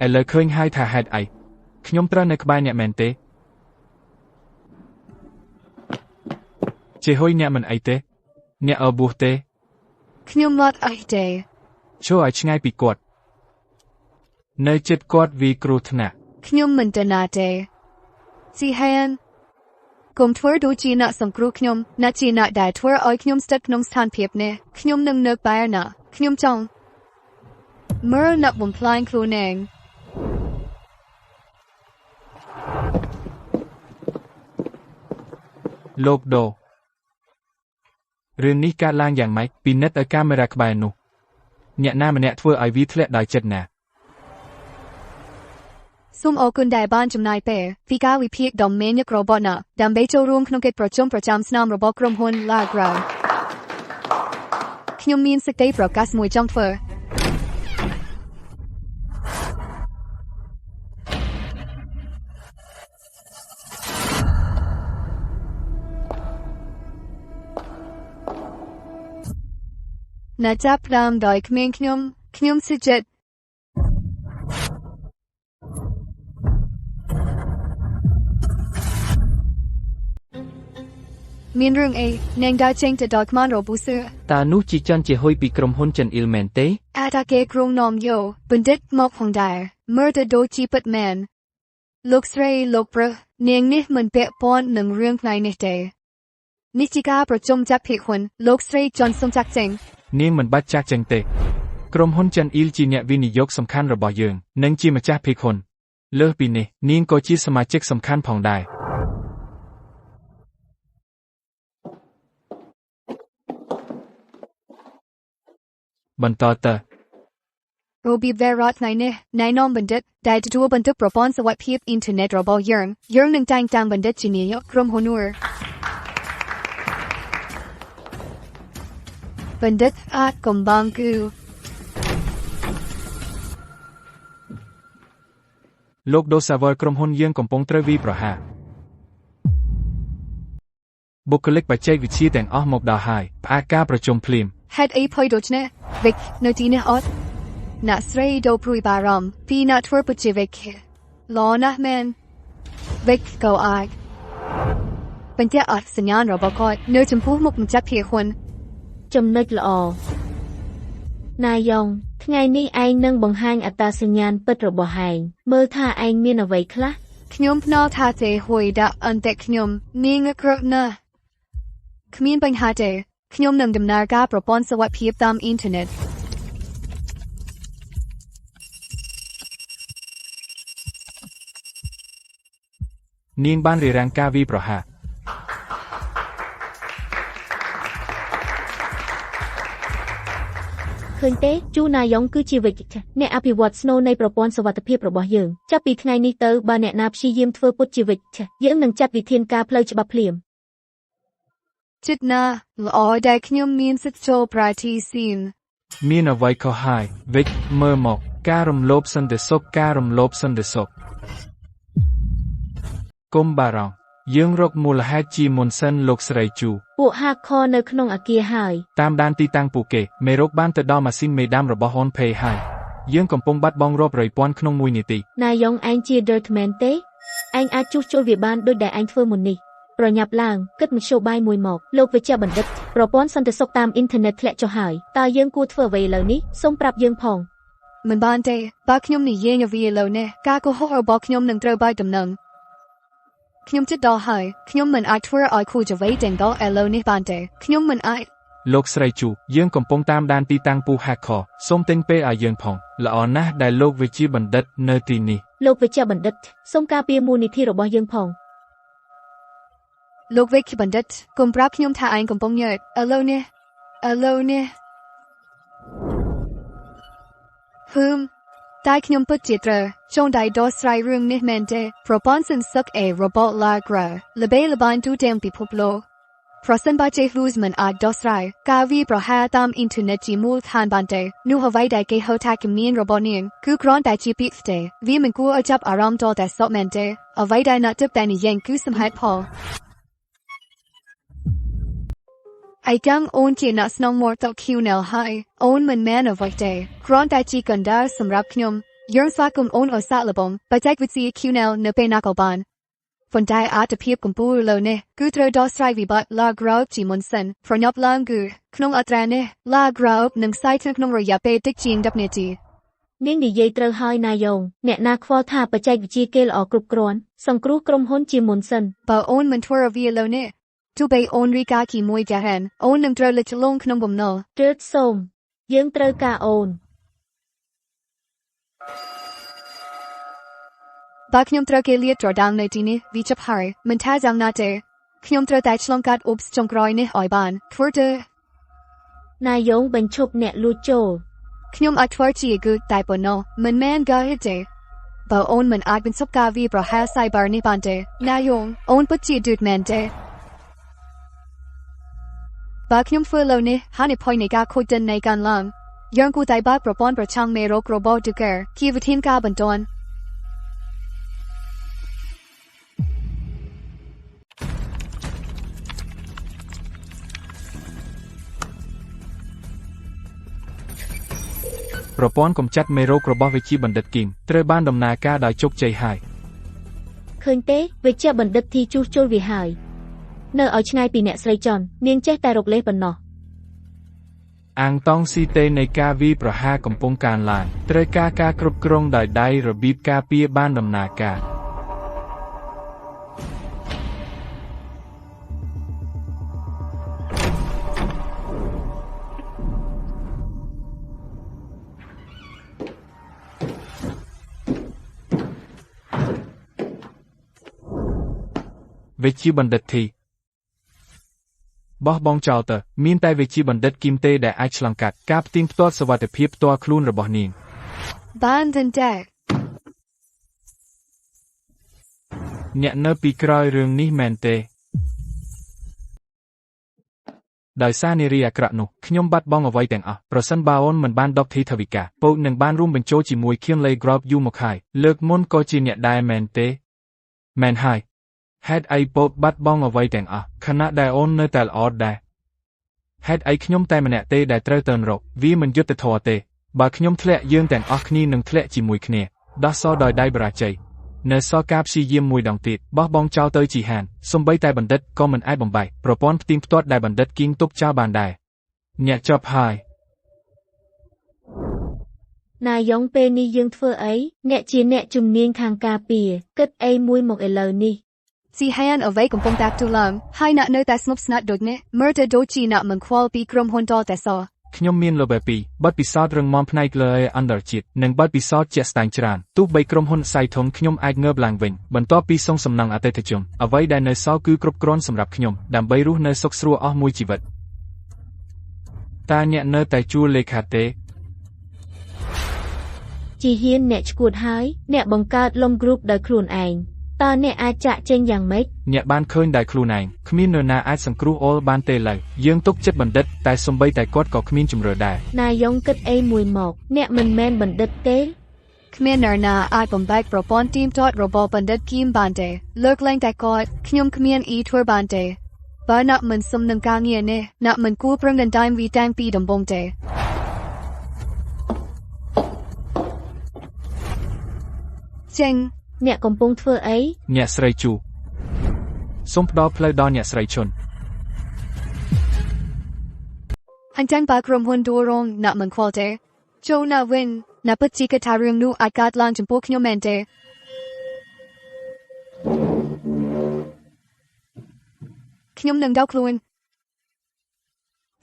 ឥឡូវឃើញហើយថាហេតុអីខ្ញុំត្រូវនៅក្បែរអ្នកមែនទេជាហុយអ្នកមិនអីទេអ្នកអបួសទេខ្ញុំមកអីទេចូលឲ្យឆ្ងាយពីគាត់នៅជិតគាត់វាគ្រោះថ្នាក់ខ្ញុំមិនទៅណាទេស៊ីហានកុំធ្វើដូចជាអ្នកសង្គ្រោះខ្ញុំអ្នកជាអ្នកដែលធ្វើឲ្យខ្ញុំស្ថិតក្នុងស្ថានភាពនេះខ្ញុំនឹងនៅក្បែរអ្នកខ្ញុំចង់មើលអ្នកបំផ្លាញខ្លួនឯងលោកដូរឿងនេះកើតឡើងយ៉ាងម៉េចពិនិត្យឲ្យកាមេរ៉ាក្បែរនោះអ្នកណាម្នាក់ធ្វើឲ្យវាធ្លាក់ដោយចិត្តណាសូមអរគុណដែលបានចំណាយពេលពីការវិភាគដ៏មានញឹករបស់អ្នកដើម្បីចូលរួមក្នុងកិច្ចប្រជុំប្រចាំឆ្នាំរបស់ក្រុមហ៊ុន Lagra ខ្ញុំមានសេចក្តីប្រកាសមួយចង់ធ្វើណាចាប់ផ្ដើមដោយក្មេងខ្ញុំសុចិតមានរឿងអីនាងដើរចេញទៅដល់ខ្មៅរបូសឺតើនោះជាចន់ជាហុយពីក្រុមហ៊ុនចិនអ៊ីលមែនទេអាចថាគេក្រុងនាំយោបណ្ឌិតមកផងដែរមើលទៅដូចជាពិតមែន លោកស្រីលោកប្រុសនាងនេះមិនពាក់ព័ន្ធនឹងរឿងផ្នែកនេះទេនេះជាការប្រជុំចាប់ភាគហ៊ុនលោកស្រីចន់សុំចាក់ចេញ នាងមិនបាច់ចាក់ចេញទេក្រុមហ៊ុនចិនអ៊ីលជាអ្នកវិនិយោគសំខាន់របស់យើងនិងជាម្ចាស់ភាគហ៊ុនលើសពីនេះនាងក៏ជាសមាជិកសំខាន់ផងដែរបន្តទៅ របៀបវេរ៉ាថ្ងៃនេះណែនាំបណ្ឌិតដែលទទួលបន្ទុកប្រព័ន្ធសុវត្ថិភាពអ៊ីនធឺណិតរបស់យើងនឹងតែងតាំងបណ្ឌិតជានាយកក្រុមហ៊ុននោះបណ្ឌិតអាចកំបាំងគឺលោកដូសាវលក្រុមហ៊ុនយើងកំពុងត្រូវវាយប្រហារបុគ្គលិកបច្ចេកវិទ្យាទាំងអស់មកដល់ហើយផ្អាកការប្រជុំភ្លាម ហេតុអីផុយដូច្នេះវិកនៅទីនេះអត់អ្នកស្រីដូព្រួយបារម្ភពីអ្នកធ្វើពិតជាវិកល្អណាស់មែនវិកក៏អាចបញ្ជាក់អត់សញ្ញាណរបស់គាត់នៅចំពោះមុខម្ចាស់ភាគហ៊ុន ចំណុចល្អណាយ៉ងថ្ងៃនេះឯងនឹងបង្ហាញអត្តសញ្ញាណពិតរបស់ឯងមើលថាឯងមានអ្វីខ្លះ ខ្ញុំភ្នាល់ថាទេហួយដាក់អន្តែខ្ញុំនាងក្រឹកណាស់គ្មានបញ្ហាទេខ្ញុំនឹងដំណើរការប្រព័ន្ធសុវត្ថិភាពតាមអ៊ីនធឺណិត នាងបានរារាំងការវាយប្រហារ ឃើញទេជូណាយ៉ងគឺជាវិជ្ជអ្នកអភិវឌ្ឍស្នូលនៃប្រព័ន្ធសុវត្ថិភាពរបស់យើងចាប់ពីថ្ងៃនេះទៅបើអ្នកណាព្យាយាមធ្វើពុតជាវិជ្ជយើងនឹងចាត់វិធានការផ្លូវច្បាប់ភ្លាម ចិត្តណាល្អដែលខ្ញុំមានសិទ្ធិចូលប្រតិស៊ីន មានអ្វីខុសហើយវិកមើលមកការរំលោភសន្តិសុខការរំលោភសន្តិសុខកុំបារម្ភយើងរកមូលហេតុជាមុនសិនលោកស្រីជូ ពួកហាខនៅក្នុងអគារហើយ តាមដានទីតាំងពួកគេមេរោគបានទៅដល់ម៉ាស៊ីនមេដាមរបស់ហ៊ុនភេហើយយើងកំពុងបាត់បង់រាប់រយពាន់ក្នុងមួយនាទី ណាយ៉ងឯងជា Dirtman ទេឯងអាចជួសជុលវាបានដូចដែលឯងធ្វើមុននេះប្រញាប់ឡើងគិតមធ្យោបាយមួយមកលោកវិជ្ជបណ្ឌិតប្រព័ន្ធសន្តិសុខតាមអ៊ីនធឺណិតធ្លាក់ចុះហើយតើយើងគួរធ្វើអ្វីឥឡូវនេះសូមប្រាប់យើងផង មិនបានទេបើខ្ញុំនិយាយអ្វីឥឡូវនេះការកុហករបស់ខ្ញុំនឹងត្រូវបាយដំណឹងខ្ញុំចិត្តដល់ហើយខ្ញុំមិនអាចធ្វើឲ្យខូចអ្វីទាំងដល់ឥឡូវនេះបានទេខ្ញុំមិនអាច លោកស្រីជូយើងកំពុងតាមដានទីតាំងពូ Hacker សូមទិញពេលឲ្យយើងផងល្អណាស់ដែលលោកវិជ្ជាបណ្ឌិតនៅទីនេះ លោកវិជ្ជបណ្ឌិតសូមការពារមូលនិធិរបស់យើងផង លោកវិជ្ជបណ្ឌិតកុំប្រាប់ខ្ញុំថាឯងកំពុងញើតឥឡូវនេះតែខ្ញុំពិតជាត្រូវចង់ដៃដោះស្រាយរឿងនេះមែនទេប្រព័ន្ធសន្តិសុខរបស់ Lagra ល្បីល្បាញទូទាំងពិភពលោកប្រសិនបើ Jeff មិនអាចដោះស្រាយការវាយប្រហារតាមអ៊ីនធឺណិតជាមូលដ្ឋានបានទេនោះអ្វីដែលគេហៅថាគំនាញរបស់នាងគឺគ្រាន់តែជាពាក្យស្ទេវាមិនគួរឲ្យចាប់អារម្មណ៍តតែសក់មែនទេអ្វីដែលអ្នកទើបតែនិយាយគឺសមហេតុផល ឯកាំងអូនជាអ្នកស្នងមកតឃីវណែលហើយអូនមិនមែនអ្វីទេគ្រាន់តែជាកណ្ដាលសម្រាប់ខ្ញុំយើងស្វាគមន៍អូនឲ្យសាកល្បងបច្ចេកវិទ្យា QNL នៅពេលណាក៏បានប៉ុន្តែអត្ថភាពកម្ពុជាលើនេះគឺត្រូវដោះស្រាយវិបត្តិ Lagra ជាមុនសិនប្រញាប់ឡើងគឺក្នុងអត្រានេះ Lagra នឹងសាយក្នុងរយៈពេលតិចជាង10នាទី នាងនិយាយត្រូវហើយណាយ៉ងអ្នកណាខ្វល់ថាបច្ចេកវិទ្យាគេល្អគ្រប់គ្រាន់សង្គ្រោះក្រុមហ៊ុនជាមុនសិន បើអូនមិនធ្វើអ្វីឥឡូវនេះទោះបីអូនរីកាគីមួយកាហានអូននឹងត្រូវលេចលងក្នុងបំណុល ទើបសូមយើងត្រូវការអូន បើខ្ញុំត្រូវគេលាតត្រដាងនៅទីនេះវាចាប់ហើយមិនថាយ៉ាងណាទេខ្ញុំត្រូវតែឆ្លងកាត់ឧបសគ្គចុងក្រោយនេះឲ្យបានធ្វើទៅ ណាយ៉ងបញ្ឈប់អ្នកលួចចូល ខ្ញុំអាចធ្វើជាគឺតែប៉ុណ្ណោះមិនមែនក៏ទេបើអូនមិនអាចបញ្ឈប់ការវាយប្រហារ Cyber នេះបានទេណាយ៉ងអូនពិតជា dude man ទេ បើខ្ញុំធ្វើលើនេះហានិភ័យនៃការខូចទិននៃការឡើងយើងគួរតែបើកប្រព័ន្ធប្រឆាំងមេរោគរបស់ Duker ជាវិធានការបន្ទាន់ ប្រព័ន្ធកម្ចាត់មេរោគរបស់វិជ្ជាបណ្ឌិតគីមត្រូវបានដំណើរការដោយជោគជ័យហើយ ឃើញទេវិជ្ជបណ្ឌិតទីជួសជុលវាហើយនៅឲ្យឆ្ងាយពីអ្នកស្រីចន់នាងចេះតែរកលេសប៉ុណ្ណោះ អាងតង់ស៊ីតេនៃការវាយប្រហារកំពុងកើនឡើងត្រូវការការគ្រប់គ្រងដោយដៃរបៀបការពារបានដំណើរការ វិជាបណ្ឌិតធីបោះបង់ចោលទៅមានតែវិជាបណ្ឌិតគីមទេដែលអាចឆ្លងកាត់ការផ្ទៀងផ្ទាត់សុវត្ថិភាពផ្ទាល់ខ្លួនរបស់នាង បានទន្តែ អ្នកនៅពីក្រោយរឿងនេះមែនទេដោយសារនារីអាក្រក់នោះខ្ញុំបាត់បង់អ្វីទាំងអស់ប្រសិនបើអូនមិនបានដកធីថវិកាពោកនឹងបានរួមបញ្ចូលជាមួយខៀនលេក្របយូរមកហើយលើកមុនក៏ជាអ្នកដែរមែនទេមែនហើយហេតុអីពោកបាត់បង់អ្វីទាំងអស់ខណៈដែលអូននៅតែល្អដែរហេតុអីខ្ញុំតែម្នាក់ទេដែលត្រូវទៅនរកវាមិនយុត្តិធម៌ទេបើខ្ញុំធ្លាក់យើងទាំងអស់គ្នានឹងធ្លាក់ជាមួយគ្នាដោះសរដោយដៃបរាជ័យនៅសល់ការព្យាយាមមួយដងទៀតបោះបង់ចោលទៅជីហានសំបីតែបណ្ឌិតក៏មិនអាចបំបែកប្រព័ន្ធផ្ទៀងផ្ទាត់ដែលបណ្ឌិតគៀងទប់ចោលបានដែរអ្នកចប់ហើយ នាយងពេលនេះយើងធ្វើអីអ្នកជាអ្នកជំនាញខាងការពារគិតអីមួយមកឥឡូវនេះ ស៊ីហានអ្វីកំពុងតាក់ទូឡើងហើយអ្នកនៅតែស្ងប់ស្ងាត់ដូចនេះមើលទៅដូចជាអ្នកមិនខ្វល់ពីក្រុមហ៊ុនតតែសោះ ខ្ញុំមានលបពីបទពិសោធន៍រឹងមាំផ្នែកលើអន្តរជាតិនិងបទពិសោធន៍ជាក់ស្ដែងច្រើនទោះបីក្រុមហ៊ុនខ្សែធំខ្ញុំអាចងើបឡើងវិញបន្ទាប់ពីសងសំណងអតិថិជនអ្វីដែលនៅសល់គឺគ្រប់គ្រាន់សម្រាប់ខ្ញុំដើម្បីរស់នៅសុខស្រួលអស់មួយជីវិតតើអ្នកនៅតែជួលលេខាទេ ជាហ៊ានអ្នកឈួតហើយអ្នកបង្កើតលំគ្រូបដោយខ្លួនឯងតើអ្នកអាចចាក់ចេញយ៉ាងម៉េច អ្នកបានឃើញដោយខ្លួនឯងគ្មាននរណាអាចសង្គ្រោះអូលបានទេឡើយយើងទុកចិត្តបណ្ឌិតតែសំបីតែគាត់ក៏គ្មានជំរឿដែរ នាយងគិតអីមួយមកអ្នកមិនមែនបណ្ឌិតទេ គ្មាននរណាអាចបំបែកប្រព័ន្ធទីមទាត់របស់បណ្ឌិតគីមបានទេលើកលែងតែគាត់ខ្ញុំគ្មានអ៊ីធ្វើបានទេបើអ្នកមិនសុំនឹងការងារនេះអ្នកមិនគួរប្រឹងដណ្ដើមវីតាំងពីដំបូងទេចេញ អ្នកកំពុងធ្វើអី អ្នកស្រីជូសូមផ្ដល់ផ្លូវដល់អ្នកស្រីឈុន អញ្ចឹងបើក្រុមហ៊ុនដួលរងអ្នកមិនខ្វល់ទេចូលណាវិញអ្នកពិតជាគិតថារឿងនោះអាចកើតឡើងចំពោះខ្ញុំមែនទេខ្ញុំនឹងដកខ្លួន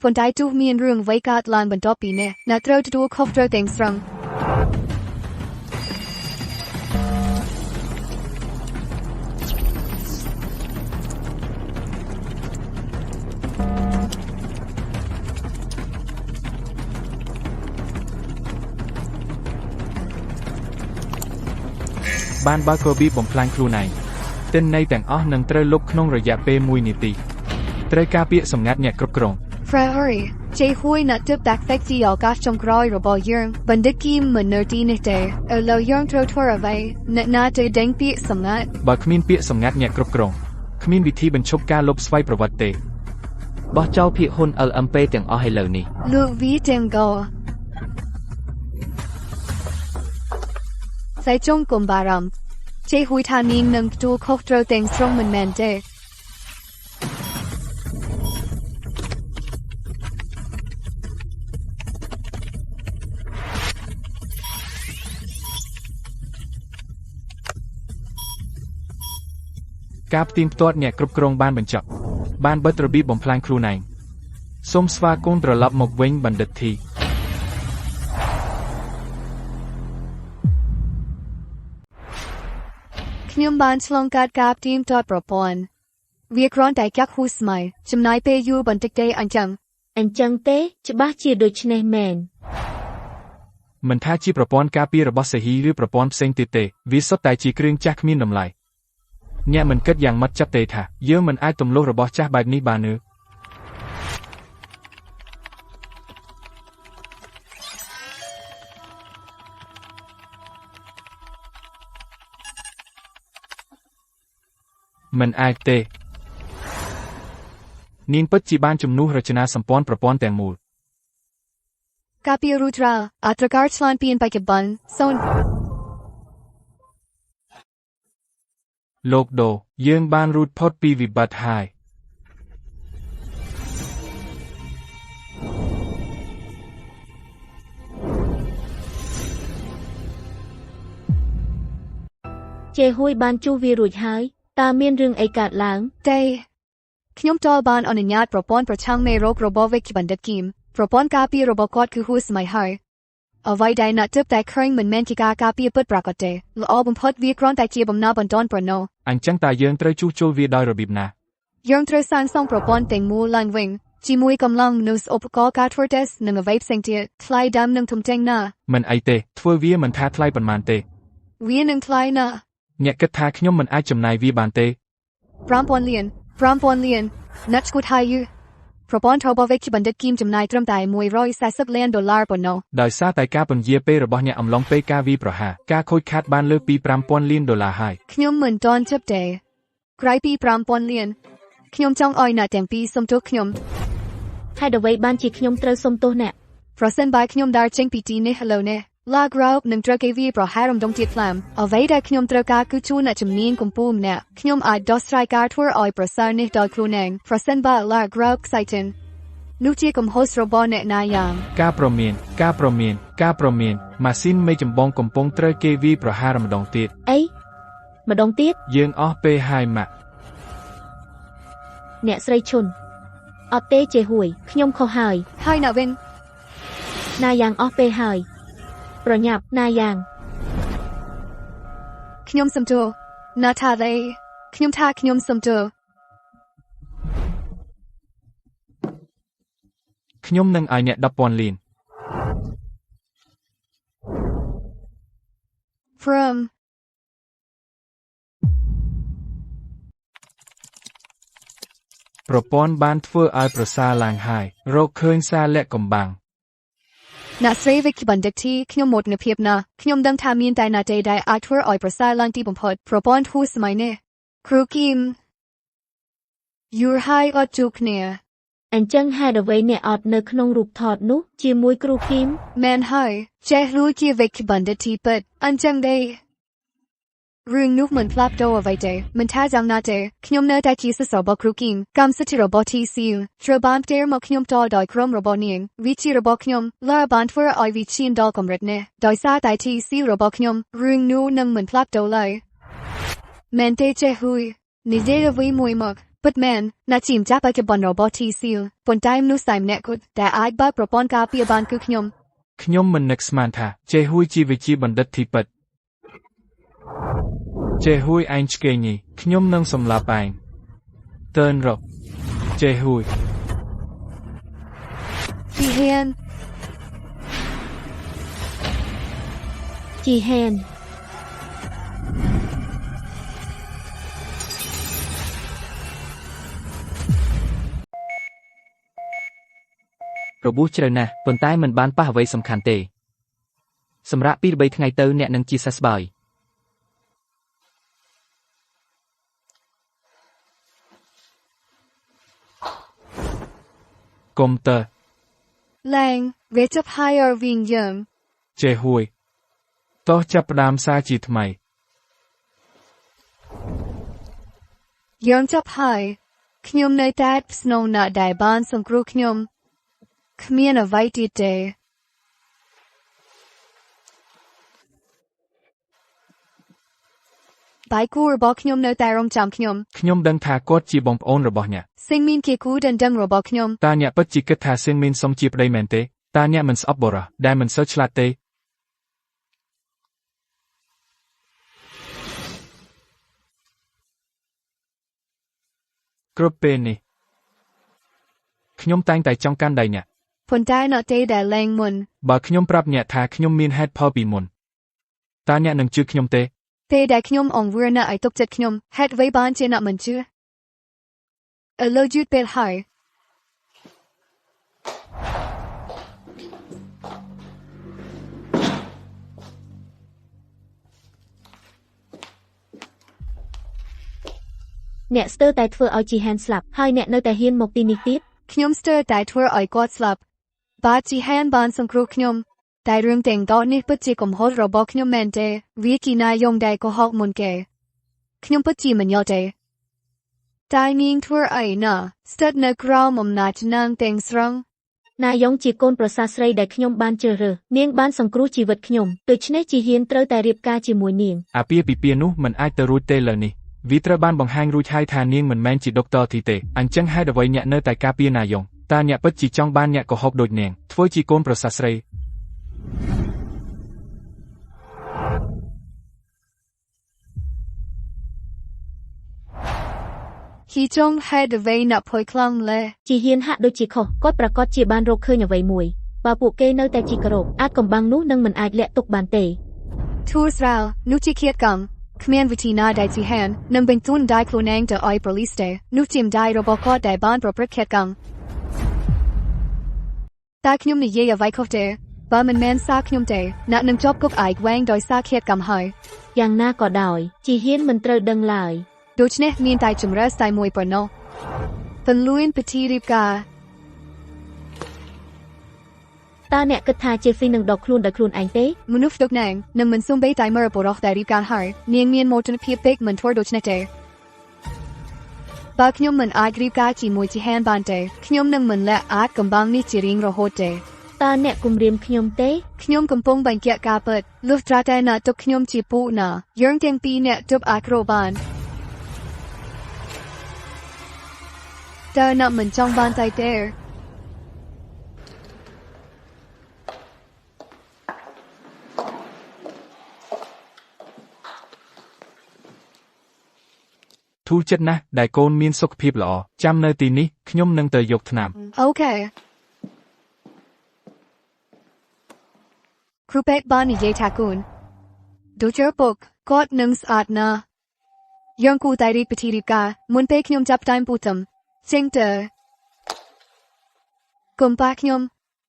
ប៉ុន្តែទោះមានរឿងអ្វីកើតឡើងបន្ទាប់ពីនេះអ្នកត្រូវទទួលខុសត្រូវទាំងស្រុង បានបើករបៀបបំផ្លាញខ្លួនឯងទិន្នន័យទាំងអស់នឹងត្រូវលុបក្នុងរយៈពេល1នាទីត្រូវការពាក្យសម្ងាត់អ្នកគ្រប់គ្រង Ferrari ជ័យហួយអ្នកទើបតាក់តែជាឱកាសចុងក្រោយរបស់យើងបណ្ឌិតគីមមិននៅទីនេះទេឥឡូវយើងត្រូវធ្វើអ្វីអ្នកណាទៅដេញពាក្យសម្ងាត់ បើគ្មានពាក្យសម្ងាត់អ្នកគ្រប់គ្រងគ្មានវិធីបញ្ឈប់ការលុបស្វ័យប្រវត្តិទេ បោះចោលភាគហ៊ុន LMP ទាំងអស់ឥឡូវនេះ លោកវីទាំងក៏តែចុងកុំបារម្ភជ័យហួយថានាងនឹងទទួលខុសត្រូវទាំងស្រុងមិនមែនទេ ការផ្ទៀងផ្ទាត់អ្នកគ្រប់គ្រងបានបញ្ចប់បានបិទរបៀបបំផ្លាញខ្លួនឯងសូមស្វាគមន៍ត្រឡប់មកវិញបណ្ឌិតធី ខ្ញុំបានឆ្លងកាត់ការផ្ទៀងផ្ទាត់ប្រព័ន្ធវាគ្រាន់តែកាក់ហួសស្មៃចំណាយពេលយូរបន្តិចទេអញ្ចឹងទេច្បាស់ជាដូចនេះមែន មិនថាជាប្រព័ន្ធការពាររបស់សេហ៊ីឬប្រព័ន្ធផ្សេងទៀតទេវាសុទ្ធតែជាគ្រឿងចាស់គ្មានតម្លៃអ្នកមិនគិតយ៉ាងម៉ត់ចាប់ទេថាយើងមិនអាចទម្លាស់របស់ចាស់បែបនេះបានទេមិនអាចទេនាងពិតជាបានជំនួសរចនាសម្ព័ន្ធប្រព័ន្ធទាំងមូល ការពាររូត្រាអត្រការឆ្លានពីបច្ចុប្បន្នសូន លោកដូយើងបានរួចផុតពីវិបត្តិហើយ ជេហួយបានជួសវារួចហើយតើមានរឿងអីកើតឡើង ទេខ្ញុំចូលបានអនុញ្ញាតប្រព័ន្ធប្រឆាំងមេរោគរបស់វិក្យបណ្ឌិតគីមប្រព័ន្ធការពាររបស់គាត់គឺហួសសម័យហើយ អ្វីដែលអ្នកទើបតែឃើញមិនមែនជាការការពារពិតប្រាកដទេល្អបំផុតវាគ្រាន់តែជាបំណែកបន្ទាន់ប៉ុណ្ណោះ អញ្ចឹងតើយើងត្រូវជួសជុលវាដោយរបៀបណា យើងត្រូវសាងសង់ប្រព័ន្ធទាំងមូលឡើងវិញជាមួយកម្លាំងមនុស្សឧបករណ៍ការធ្វើតេស្តនិងអ្វីផ្សេងទៀតថ្លៃដើមនឹងធំធេងណាស់ មិនអីទេធ្វើវាមិនថាថ្លៃប៉ុន្មានទេ វានឹងថ្លៃណាស់ អ្នកគិតថាខ្ញុំមិនអាចចំណាយវាបានទេ 5000 លានអ្នកឈ្មោះថាយូប្រព័ន្ធរបស់វិក្កាបណ្ឌិតគីមចំណាយត្រឹមតែ$140 លានប៉ុណ្ណោះ ដោយសារតែការពន្យាពេលរបស់អ្នកអំឡុងពេលការវាយប្រហារការខូចខាតបានលើសពី$5000 លានហើយ ខ្ញុំមិនទាន់ជិបទេក្រៅពី$5000 លានខ្ញុំចង់ឲ្យអ្នកទាំងពីរសុំទោសខ្ញុំ ហេតុអ្វីបានជាខ្ញុំត្រូវសុំទោសអ្នក ប្រសិនបើខ្ញុំដើរចេញពីទីនេះឥឡូវនេះឡាក្រោបនឹងត្រូវគេវាយប្រហាររំដងទៀតខ្លាំងអ្វីដែលខ្ញុំត្រូវការគឺជួនអ្នកជំនាញកំពូលម្នាក់ខ្ញុំអាចដោះស្រាយការធ្វើឲ្យប្រសើរនេះដោយខ្លួនឯងប្រសិនបើឡាក្រោបខ្សែទិននោះជាកំហុសរបស់អ្នកណាយ៉ាង ការព្រមានម៉ាស៊ីនមេចម្បងកំពុងត្រូវគេវាយប្រហារម្ដងទៀត អីម្ដងទៀត យើងអស់ពេលហើយម៉ាក់ អ្នកស្រីឈុនអត់ទេជេហួយខ្ញុំខុសហើយ ហើយអ្នកវិញ ណាយ៉ាងអស់ពេលហើយប្រញាប់ណាយ៉ាង ខ្ញុំសុំទោសណាថាទេខ្ញុំថាខ្ញុំសុំទោស ខ្ញុំនឹងឲ្យអ្នក$10,000 លាន from ប្រព័ន្ធបានធ្វើឲ្យប្រសើរឡើងហើយរកឃើញសារលាក់កំបាំង អ្នកស្រីវិក្កាបណ្ឌិតទីខ្ញុំមោទនភាពណាស់ខ្ញុំដឹងថាមានតែណាទេដែលអាចធ្វើឲ្យប្រសើរឡើងទីបំផុតប្រព័ន្ធហួសសម័យនេះគ្រូគីមយូរហើយអត់ជួបគ្នា អញ្ចឹងហេតុអ្វីអ្នកអត់នៅក្នុងរូបថតនោះជាមួយគ្រូគីម មែនហើយចេះรู้ជាវិក្កាបណ្ឌិតទីពិតអញ្ចឹងទេរឿងនោះមិនផ្លាស់ប្ដូរអ្វីទេមិនថាយ៉ាងណាទេខ្ញុំនៅតែជាសិស្សរបស់គ្រូគីមកម្មសិទ្ធិរបស់ TCU ត្រូវបានផ្ទេរមកខ្ញុំតដោយក្រុមរបស់នាងវិជារបស់ខ្ញុំឡាបានធ្វើឲ្យវិជាដល់កម្រិតនេះដោយសារតែ TCU របស់ខ្ញុំរឿងនោះនឹងមិនផ្លាស់ប្ដូរឡើយមែនទេចេះហ៊ុយនិយាយអ្វីមួយមកពិតមែនណាជាម្ចាស់បច្ចុប្បន្នរបស់ TCU ប៉ុន្តែមនុស្សតែម្នាក់គត់ដែលអាចបើកប្រព័ន្ធការពារបានគឺខ្ញុំ មិននឹកស្មានថាចេហួយជាវិជ្ជាបណ្ឌិតទីពិតចេហួយឯងឆ្កេងញីខ្ញុំនឹងសម្លាប់ឯងតើនរកចេហួយ ជីហ៊ាន ជីហេន របួសជ្រៅណាស់ប៉ុន្តែមិនបានប៉ះអ្វីសំខាន់ទេសម្រាប់2 3ថ្ងៃទៅអ្នកនឹងជាសះស្បើយកុំព្យូទ័រ ឡើងវាចាប់ហើយអរវិញយើង ចេហួយតោះចាប់ផ្ដើមសារជាថ្មី យើងចាប់ហើយខ្ញុំនៅតែស្នងណាស់ដែលបានសង្គ្រោះខ្ញុំគ្មានអ្វីទៀតទេដៃគូរបស់ខ្ញុំនៅតែរងចាំខ្ញុំ ដឹងថាគាត់ជាបងប្អូនរបស់អ្នក សិងមានជាគូដណ្ដឹងរបស់ខ្ញុំ តើអ្នកពិតជាគិតថាសៀងមានសុំជាប្តីមែនទេតើអ្នកមិនស្អប់បរោះដែលមិនសូវឆ្លាតទេគ្រប់ពេលនេះខ្ញុំតែងតែចង់កាន់ដៃអ្នក ប៉ុន្តែនៅទេដែលលែងមុន បើខ្ញុំប្រាប់អ្នកថាខ្ញុំមានហេតុផលពីមុនតើអ្នកនឹងជឿខ្ញុំទេ ពេលដែលខ្ញុំអង្វរណាស់ឲ្យទុកចិត្តខ្ញុំហេតុអ្វីបានជាអ្នកមិនជឿឥឡូវយឺតពេលហើយ អ្នកស្ទើរតែធ្វើឲ្យជីហេនស្លាប់ហើយអ្នកនៅតែហ៊ានមកទីនេះទៀត ខ្ញុំស្ទើរតែធ្វើឲ្យគាត់ស្លាប់បាទជីហេនបានសង្គ្រោះខ្ញុំតែរឿងទាំងតនេះពិតជាកំហុសរបស់ខ្ញុំមែនទេវាគីណាយងដែលកុហកមុនគេខ្ញុំពិតជាមិនយល់ទេតែនាងធ្វើអីណាស្ទើរនៅក្រោមអំណាចនាងទាំងស្រុង ណាយ៉ុងជាកូនប្រសាស្រីដែលខ្ញុំបានជ្រើសរើសនាងបានសង្គ្រោះជីវិតខ្ញុំដូច្នេះជីហ៊ានត្រូវតែរៀបការជាមួយនាង អាពាហ៍ពិពាហ៍នោះមិនអាចទៅរួចទេលើនេះវាត្រូវបានបង្ហាញរួចហើយថានាងមិនមែនជាដុកទ័រទីទេអញ្ចឹងហេតុអ្វីអ្នកនៅតែការពារណាយ៉ុងតើអ្នកពិតជាចង់បានអ្នកកុហកដូចនាងធ្វើជាកូនប្រសាស្រី Khi trông hai đứa vây nạp hồi khăn lệ. ជីហ៊ានហាក់ដូចជាខុសគាត់ប្រកាសជាបានរកឃើញអ្វីមួយបើពួកគេនៅតែជីករោគអាចកំបាំងនោះនឹងមិនអាចលាក់ទុកបានទេ Tours rao, nu chi kiet gum. Command viti na dai chi han, num bing tun dai klonang de oi proliste, nu tim dai robocot dai ban pro brick kiet gum. Ta knyum ni ye a vai kote, ba man sa knyum de, nat nung job cook ai wang doi sa kiet gum hai. យ៉ាងណាក៏ដោយជីហ៊ានមិនត្រូវដឹងឡើយ Dochne mien dai chum res dai moi no. Pen luin petit rip ga. តើអ្នកគិតថាជេហ្វីនឹងដកខ្លួនដោយខ្លួនឯងទេ Munuf dok nang, num man sum bay dai mer boroch dai rip gan hai, niang mien mo tun piep big man tor dochne de. Ba knyum man ai rip ga chi moi chi han ban de, knyum nung man let at gambang ni chi ring ro hot de. តើអ្នកគំរាមខ្ញុំទេ ខ្ញុំកំពុងបាញ់កាក់ការពិតលុះត្រាតែណាទុកខ្ញុំជាពូណាយើងទាំងពីរអ្នកទប់អាក្រូបានតើអ្នកមិនចង់បានតែទេ ធូរចិត្តណាស់ដែលកូនមានសុខភាពល្អចាំនៅទីនេះខ្ញុំនឹងទៅយកថ្នាំ អូខេគ្រូពេទ្យបាននិយាយថាគូនដូចជាពុកគាត់នឹងស្អាតណាស់យើងគូតែរីកពិធីរៀបការមុនពេលខ្ញុំចាប់ផ្ដើមពូទំចេញទៅកុំប៉ះខ្ញុំ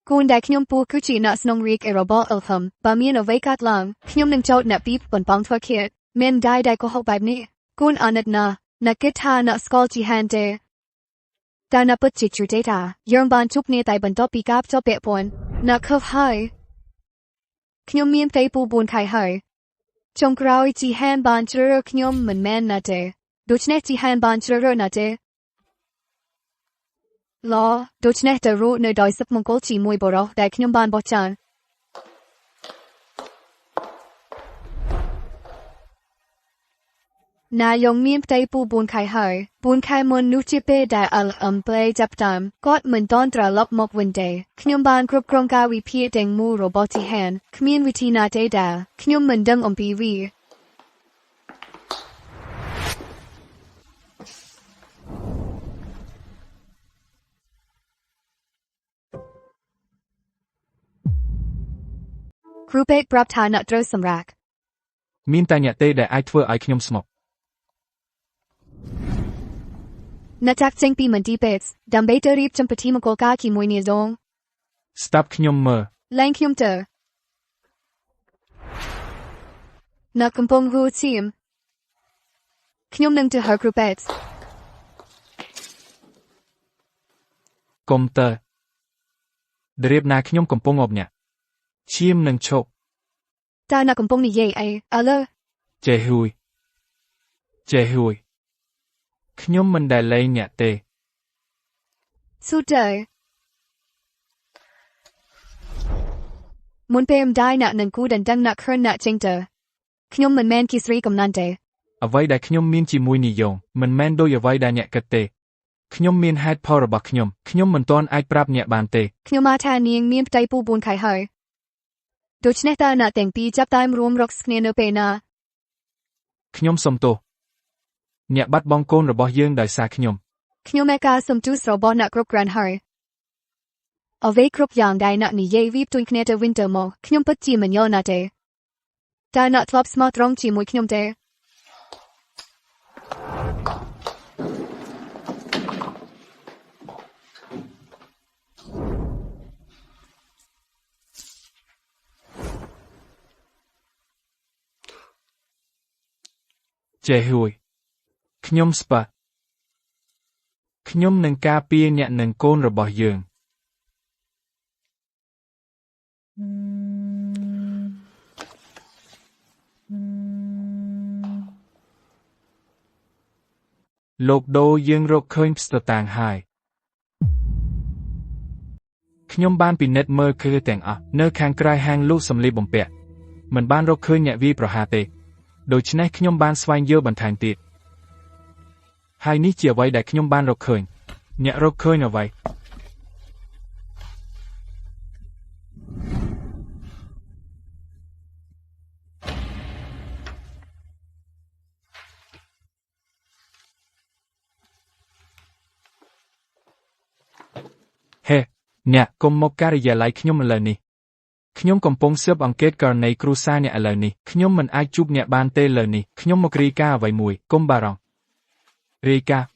គូនដែលខ្ញុំពូគឺជាអ្នកស្នងរាជរបស់អលហឹមបើមានអ្វីកើតឡើងខ្ញុំនឹងចោទអ្នកពីប៉ុនប៉ងធ្វើឃាតមានដែលកុហកបែបនេះគូនអាណិតណាស់អ្នកគិតថាអ្នកស្គាល់ជីហានទេតែអ្នកពិតជាជ្រទេថាយើងបានជួបគ្នាតែបន្ទាប់ពីការភ្ជាប់ពាក់ព័ន្ធអ្នកខឹកហើយខ្ញុំមានផ្ទៃពូ4ខែហើយចុងក្រោយជីហានបានជ្រើសរើសខ្ញុំមិនមែនណាទេដូច្នេះជីហានបានជ្រើសរើសណាទេឡដូច្នេះទៅរស់នៅដោយសុខមង្គលជាមួយបរិសដែលខ្ញុំបានបោះចោលណាយងមានផ្ទៃពូ4ខែហើយ4ខែមុននោះជាពេលដែលអលអំប្លេចាប់តាមគាត់មិនតន់ត្រឡប់មកវិញទេខ្ញុំបានគ្រប់គ្រងការវិភាគទាំងមូលរបស់ជីហានគ្មានវិធីណាទេដែលខ្ញុំមិនដឹងអំពីវាគ្រូពេទ្យប្រាប់ថាអ្នកត្រូវសម្រាក មានតែអ្នកទេដែលអាចធ្វើឲ្យខ្ញុំស្មុគ អ្នកចាក់ចេញពីមន្ទីរពេទ្យដើម្បីទៅរៀបចំពិធីមង្គលការជាមួយនាយរង ស្ដាប់ខ្ញុំមើល លែងខ្ញុំទៅអ្នកកំពុងហួចឈាមខ្ញុំនឹងទៅហៅគ្រូពេទ្យកុំទៅជ្រាបណាខ្ញុំកំពុងអបអ្នកឈាមនឹងឈប់ តើអ្នកកំពុងនិយាយអីឥឡូវ ចេះហួយខ្ញុំមិនដែលលែងអ្នកទេ ស៊ូទៅមុនពេលម្ដាយអ្នកនឹងគូដណ្ដឹងអ្នកខឿនអ្នកចេញទៅខ្ញុំមិនមែនគិស្រីកំណាន់ទេ អ្វីដែលខ្ញុំមានជាមួយនិយមមិនមែនដូចអ្វីដែលអ្នកគិតទេខ្ញុំមានហេតុផលរបស់ខ្ញុំមិនទាន់អាចប្រាប់អ្នកបានទេ ខ្ញុំមកថានាងមានផ្ទៃពូ4ខែហើយដូច្នេះតើអ្នកទាំងពីរចាប់តាមរួមរកគ្នានៅពេលណា ខ្ញុំសុំទោសអ្នកបាត់បង់កូនរបស់យើងដោយសារខ្ញុំ ខ្ញុំឯកាសុំទូសរបស់អ្នកគ្រប់គ្រាន់ហើយអ្វីគ្រប់យ៉ាងដែលអ្នកនិយាយវាផ្ទុយគ្នាទៅវិញទៅមកខ្ញុំពិតជាមិនយល់ណាស់ទេតើអ្នកធ្លាប់ស្មោះត្រង់ជាមួយខ្ញុំទេ ចេះហួយខ្ញុំស្ប៉ាខ្ញុំនឹងការពារអ្នកនិងកូនរបស់យើងលោកដូយើងរកឃើញស្ទតាងហើយខ្ញុំបានពិនិត្យមើលគឺទាំងអស់នៅខាងក្រៅហាងលក់សម្លៀកបំពាក់មិនបានរកឃើញអ្នកវាយប្រហារទេដូច្នេះខ្ញុំបានស្វែងយល់បន្ថែមទៀតហើយនេះជាអ្វីដែលខ្ញុំបានរកឃើញអ្នករកឃើញអ្វី អ្នកកុំមកការិយាល័យខ្ញុំឥឡូវនេះខ្ញុំកំពុងស៊ើបអង្កេតករណីគ្រួសារអ្នកឥឡូវនេះខ្ញុំមិនអាចជួបអ្នកបានទេឥឡូវនេះខ្ញុំមករាយការណ៍អ្វីមួយកុំបារម្ភរាយការណ៍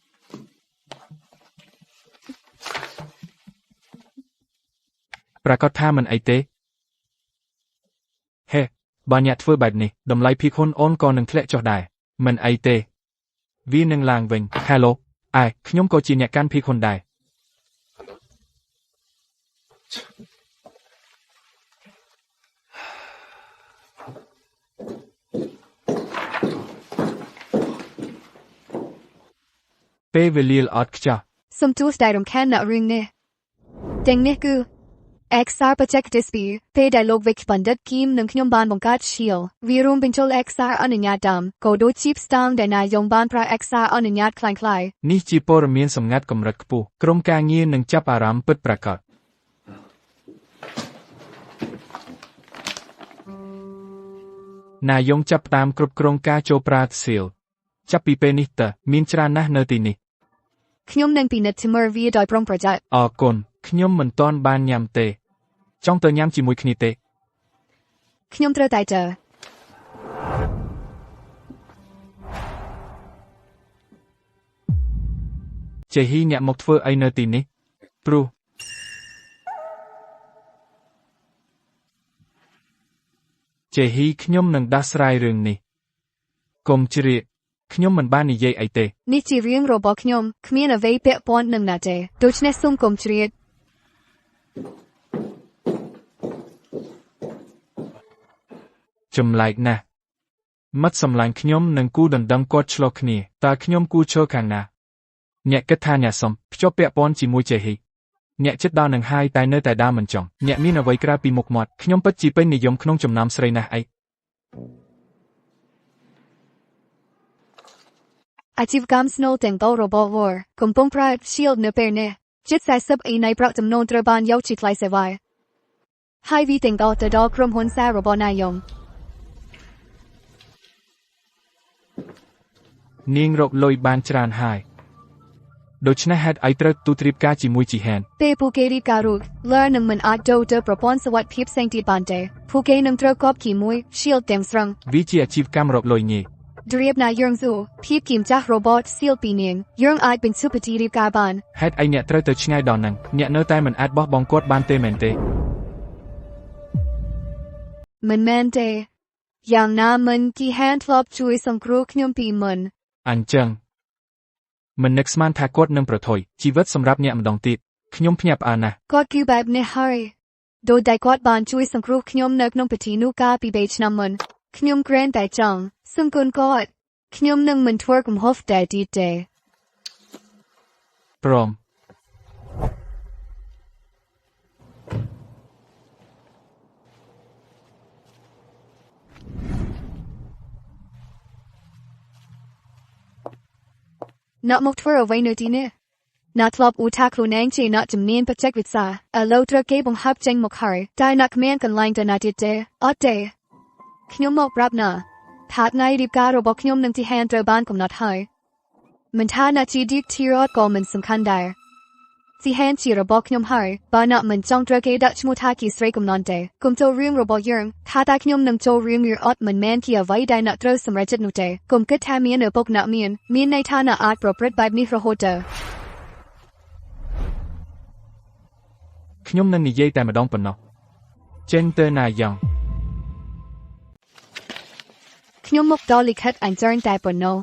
ប្រកាសថាមិនអីទេហេបើអ្នកធ្វើបែបនេះតម្លៃភាពហ៊ុនអូនក៏នឹងធ្លាក់ចុះដែរមិនអីទេវានឹងឡើងវិញ Hello ខ្ញុំក៏ជាអ្នកកាន់ភាពហ៊ុនដែរពេលវេលាល្អខ្ចោះ សូមទូស្ដាយរំខានអ្នករឿងនេះទាំងនេះគឺឯកសារបច្ចេកទេសពីពេលដែលលោកវិកបណ្ឌិតគីមនិងខ្ញុំបានបង្កើតឈៀលវារួមបញ្ចូលឯកសារអនុញ្ញាតដើមក៏ដូចជាស្តង់ដែលនាយងបានប្រើឯកសារអនុញ្ញាតคล้ายៗនេះជាព័ត៌មានសម្ងាត់កម្រិតខ្ពស់ក្រុមការងារនឹងចាប់អារម្មណ៍ពិតប្រាកដនាយងចាប់តាមគ្រប់គ្រងការចូលប្រើសៀលចាប់ពីពេលនេះតើមានច្រើនណាស់នៅទីនេះខ្ញុំនឹងពិនិត្យមើលវាដោយប្រុងប្រយ័ត្នអរគុណខ្ញុំមិនទាន់បានញ៉ាំទេចង់ទៅញ៉ាំជាមួយគ្នាទេខ្ញុំត្រូវតែទៅចេហ៊ីអ្នកមកធ្វើអីនៅទីនេះព្រោះចេហ៊ីខ្ញុំនឹងដោះស្រាយរឿងនេះកុំជ្រៀតខ្ញុំមិនបាននិយាយអីទេនេះជារឿងរបស់ខ្ញុំគ្មានអ្វីពាក់ព័ន្ធនឹងណាទេដូច្នេះសូមកុំជ្រៀតចម្លែកណាស់មិត្តសម្លាញ់ខ្ញុំនិងគូដណ្ដឹងគាត់ឆ្លោះគ្នាតើខ្ញុំគូឈរខាងណាអ្នកគិតថាអ្នកសំភ្ជាប់ពាក់ព័ន្ធជាមួយចេហ៊ីអ្នកចិត្តដល់នឹងហើយតែនៅតែដើរមិនចង់អ្នកមានអ្វីក្រៅពីមុខមាត់ខ្ញុំពិតជាពេញនិយមក្នុងចំណោមស្រីណាស់អីអាជីវកម្មស្នូលទាំងតោរបស់វរកំពុងប្រើ Shield នៅពេលនេះជិត40%នៃប្រាក់ចំណូលត្រូវបានយកជាថ្លៃសេវាហើយវាទាំងតោទៅដល់ក្រុមហ៊ុនសាររបស់នាយងនាងរកលុយបានច្រើនហើយដូច្នេះហេតុអីត្រូវទូត្រៀបការជាមួយជីហានពេលពួកគេរៀបការរួចលើនឹងមិនអាចចូលទៅប្រព័ន្ធសុវត្ថិភាពផ្សេងទៀតបានទេពួកគេនឹងត្រូវកប់ជាមួយ Shield ទាំងស្រុងវាជាអាជីវកម្មរកលុយងាយឌរៀបណាយើងស៊ូភាពគីមចាស់ robot seal ពីនាងយើងអាចបញ្ឈប់ពិធីរៀបការបានហេតុអីអ្នកត្រូវទៅឆ្ងាយដល់ហ្នឹងអ្នកនៅតែមិនអាចបោះបង់គាត់បានទេមែនទេមិនមែនទេយ៉ាងណាមិនជីហានធ្លាប់ជួយសង្គ្រោះខ្ញុំពីមុនអញ្ចឹងមិននឹកស្មានថាគាត់នឹងប្រថុយជីវិតសម្រាប់អ្នកម្ដងទៀតខ្ញុំភ្ញាក់ផ្អើលណាស់គាត់គឺបែបនេះហើយដោយតែគាត់បានជួយសង្គ្រោះខ្ញុំនៅក្នុងពិធីនោះកាលពី3ឆ្នាំមុនខ្ញុំគ្រាន់តែចង់សង្កូនគាត់ខ្ញុំនឹងមិនធ្វើកំហុសតែទៀតទេព្រមអ្នកមកធ្វើអ្វីនៅទីនេះអ្នកធ្លាប់អ៊ូថាខ្លួនឯងជាអ្នកជំនាញបច្ចេកវិទ្យាឥឡូវត្រូវគេបង្ហើបចេញមកហើយតែអ្នកគ្មានកន្លែងទៅណាទៀតទេអត់ទេខ្ញុំមកប្រាប់ណាថាថ្ងៃរៀបការរបស់ខ្ញុំនឹងទីហានត្រូវបានកំណត់ហើយមិនថាអ្នកជាឌីកធីរ៉តក៏មិនសំខាន់ដែរទីហានជារបស់ខ្ញុំហើយបើអ្នកមិនចង់ត្រូវគេដាក់ឈ្មោះថាជាស្រីកំណត់ទេកុំចូលរឿងរបស់យើងថាតែខ្ញុំនឹងចូលរឿងឬអត់មិនមែនជាអ្វីដែលអ្នកត្រូវសម្រេចចិត្តនោះទេកុំគិតថាមានឪពុកអ្នកមានន័យថាអ្នកអាចប្រព្រឹត្តបែបនេះរហូតទៅខ្ញុំនឹងនិយាយតែម្ដងប៉ុណ្ណោះចេញទៅណាយ៉ាងខ្ញុំមកដល់លិខិតអញ្ជើញតែប៉ុណ្ណោះ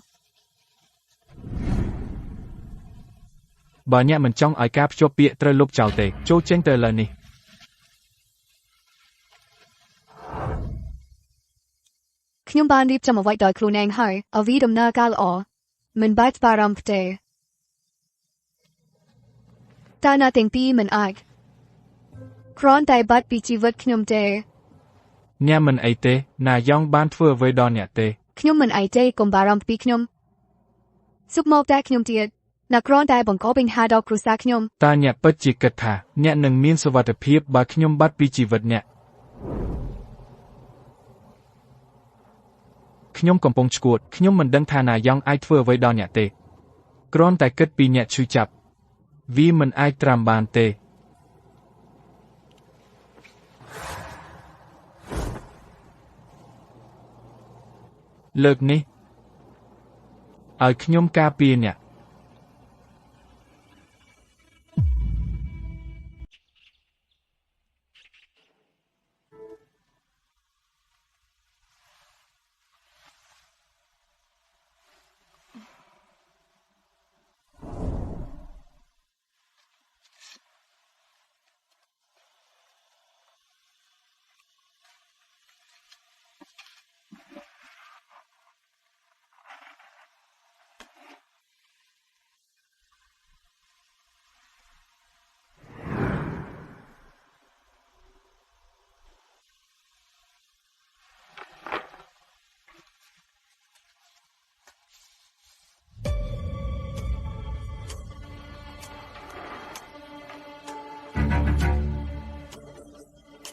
បើអ្នកមិនចង់ឲ្យការភ្ជាប់ពាក្យត្រូវលុបចោលទេចូលចេញទៅឥឡូវនេះខ្ញុំបានរៀបចំអ្វីដោយខ្លួនឯងហើយអ្វីដំណើរការល្អមិនបាច់បារម្ភទេតែអ្នកទាំងពីរមិនអាចគ្រាន់តែបាត់ពីជីវិតខ្ញុំទេអ្នកមិនអីទេណាយ៉ងបានធ្វើអ្វីដល់អ្នកទេខ្ញុំមិនអីទេកុំបារម្ភពីខ្ញុំសុខមកតែខ្ញុំទៀតអ្នកគ្រាន់តែបង្កបញ្ហាដល់គ្រួសារខ្ញុំតើអ្នកពិតជាគិតថាអ្នកនឹងមានសុវត្ថិភាពបើខ្ញុំបាត់ពីជីវិតអ្នកខ្ញុំកំពុងឆ្កួតខ្ញុំមិនដឹងថាណាយ៉ងអាចធ្វើអ្វីដល់អ្នកទេគ្រាន់តែគិតពីអ្នកឈឺចាប់វាមិនអាចត្រាំបានទេ เลิกនេះឲ្យខ្ញុំការពារអ្នក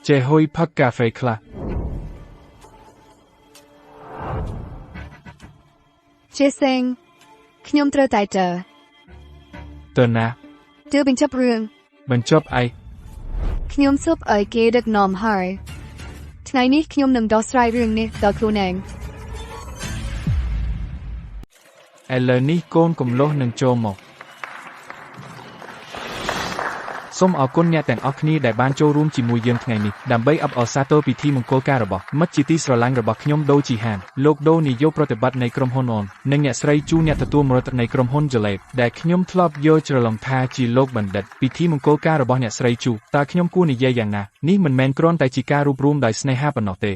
ចេះហុយផឹកកាហ្វេខ្លះ ជាសេងខ្ញុំត្រូវតែទៅ ទៅណា ទើបបញ្ចប់រឿង បញ្ចប់ឯ ខ្ញុំស៊ប់ឲ្យគេដឹកនាំហើយថ្ងៃនេះខ្ញុំនឹងដោះស្រាយរឿងនេះដោយខ្លួនឯង ឥឡូវនេះកូនកំលោះនឹងចូលមកសូមអរគុណអ្នកទាំងអស់គ្នាដែលបានចូលរួមជាមួយយើងថ្ងៃនេះដើម្បីអបអរសាទរពិធីមង្គលការរបស់មិត្តជាទីស្រឡាញ់របស់ខ្ញុំដូជីហានលោកដូនាយកប្រតិបត្តិនៃក្រុមហ៊ុនអននិងអ្នកស្រីជូអ្នកទទួលមរតកនៃក្រុមហ៊ុន Jalep ដែលខ្ញុំធ្លាប់យកច្រឡំថាជាលោកបណ្ឌិតពិធីមង្គលការរបស់អ្នកស្រីជូតើខ្ញុំគួរនិយាយយ៉ាងណានេះមិនមែនគ្រាន់តែជាការរួបរวมដោយស្នេហាប៉ុណ្ណោះទេ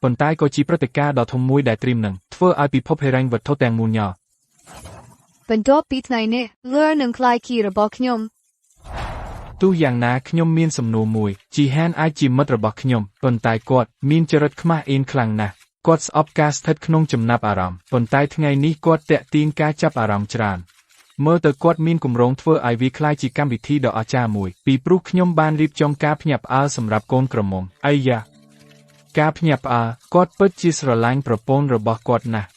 ប៉ុន្តែក៏ជាព្រឹត្តិការណ៍ដ៏ធំមួយដែលត្រៀមនឹងធ្វើឲ្យពិភពហិរញ្ញវត្ថុទាំងមូលញ៉ោ បន្ទាប់ពីថ្ងៃនេះលឺនឹងខ្លាយគីរបស់ខ្ញុំ ទោះយ៉ាងណាខ្ញុំមានសំណួរមួយជីហានអាចជាមិត្តរបស់ខ្ញុំប៉ុន្តែគាត់មានចរិតខ្មាស់អៀនខ្លាំងណាស់គាត់ស្អប់ការស្ថិតក្នុងចំណាប់អារម្មណ៍ប៉ុន្តែថ្ងៃនេះគាត់តាក់ទាញការចាប់អារម្មណ៍ច្រើនមើលទៅគាត់មានគម្រោងធ្វើឲ្យវាคล้ายជាកម្មវិធីដ៏អស្ចារ្យមួយពីព្រោះខ្ញុំបានរៀបចំការភ្ញាក់ផ្អើលសម្រាប់កូនក្រមុំអាយ៉ាការភ្ញាក់ផ្អើលគាត់ពិតជាស្រឡាញ់ប្រពន្ធរបស់គាត់ណាស់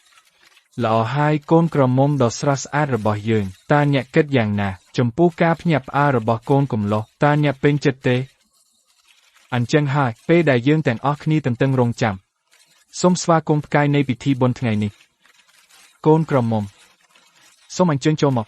ល្អហើយកូនក្រមុំដ៏ស្រស់ស្អាតរបស់យើងតើអ្នកគិតយ៉ាងណាចំពោះការភ្ញាក់ផ្អើលរបស់កូនកំលោះតើអ្នកពេញចិត្តទេអញ្ចឹងហើយពេលដែលយើងទាំងអស់គ្នាទន្ទឹងរង់ចាំសូមស្វាគមន៍ផ្កាយនៃពិធីបុណ្យថ្ងៃនេះកូនក្រមុំសូមអញ្ជើញចូលមក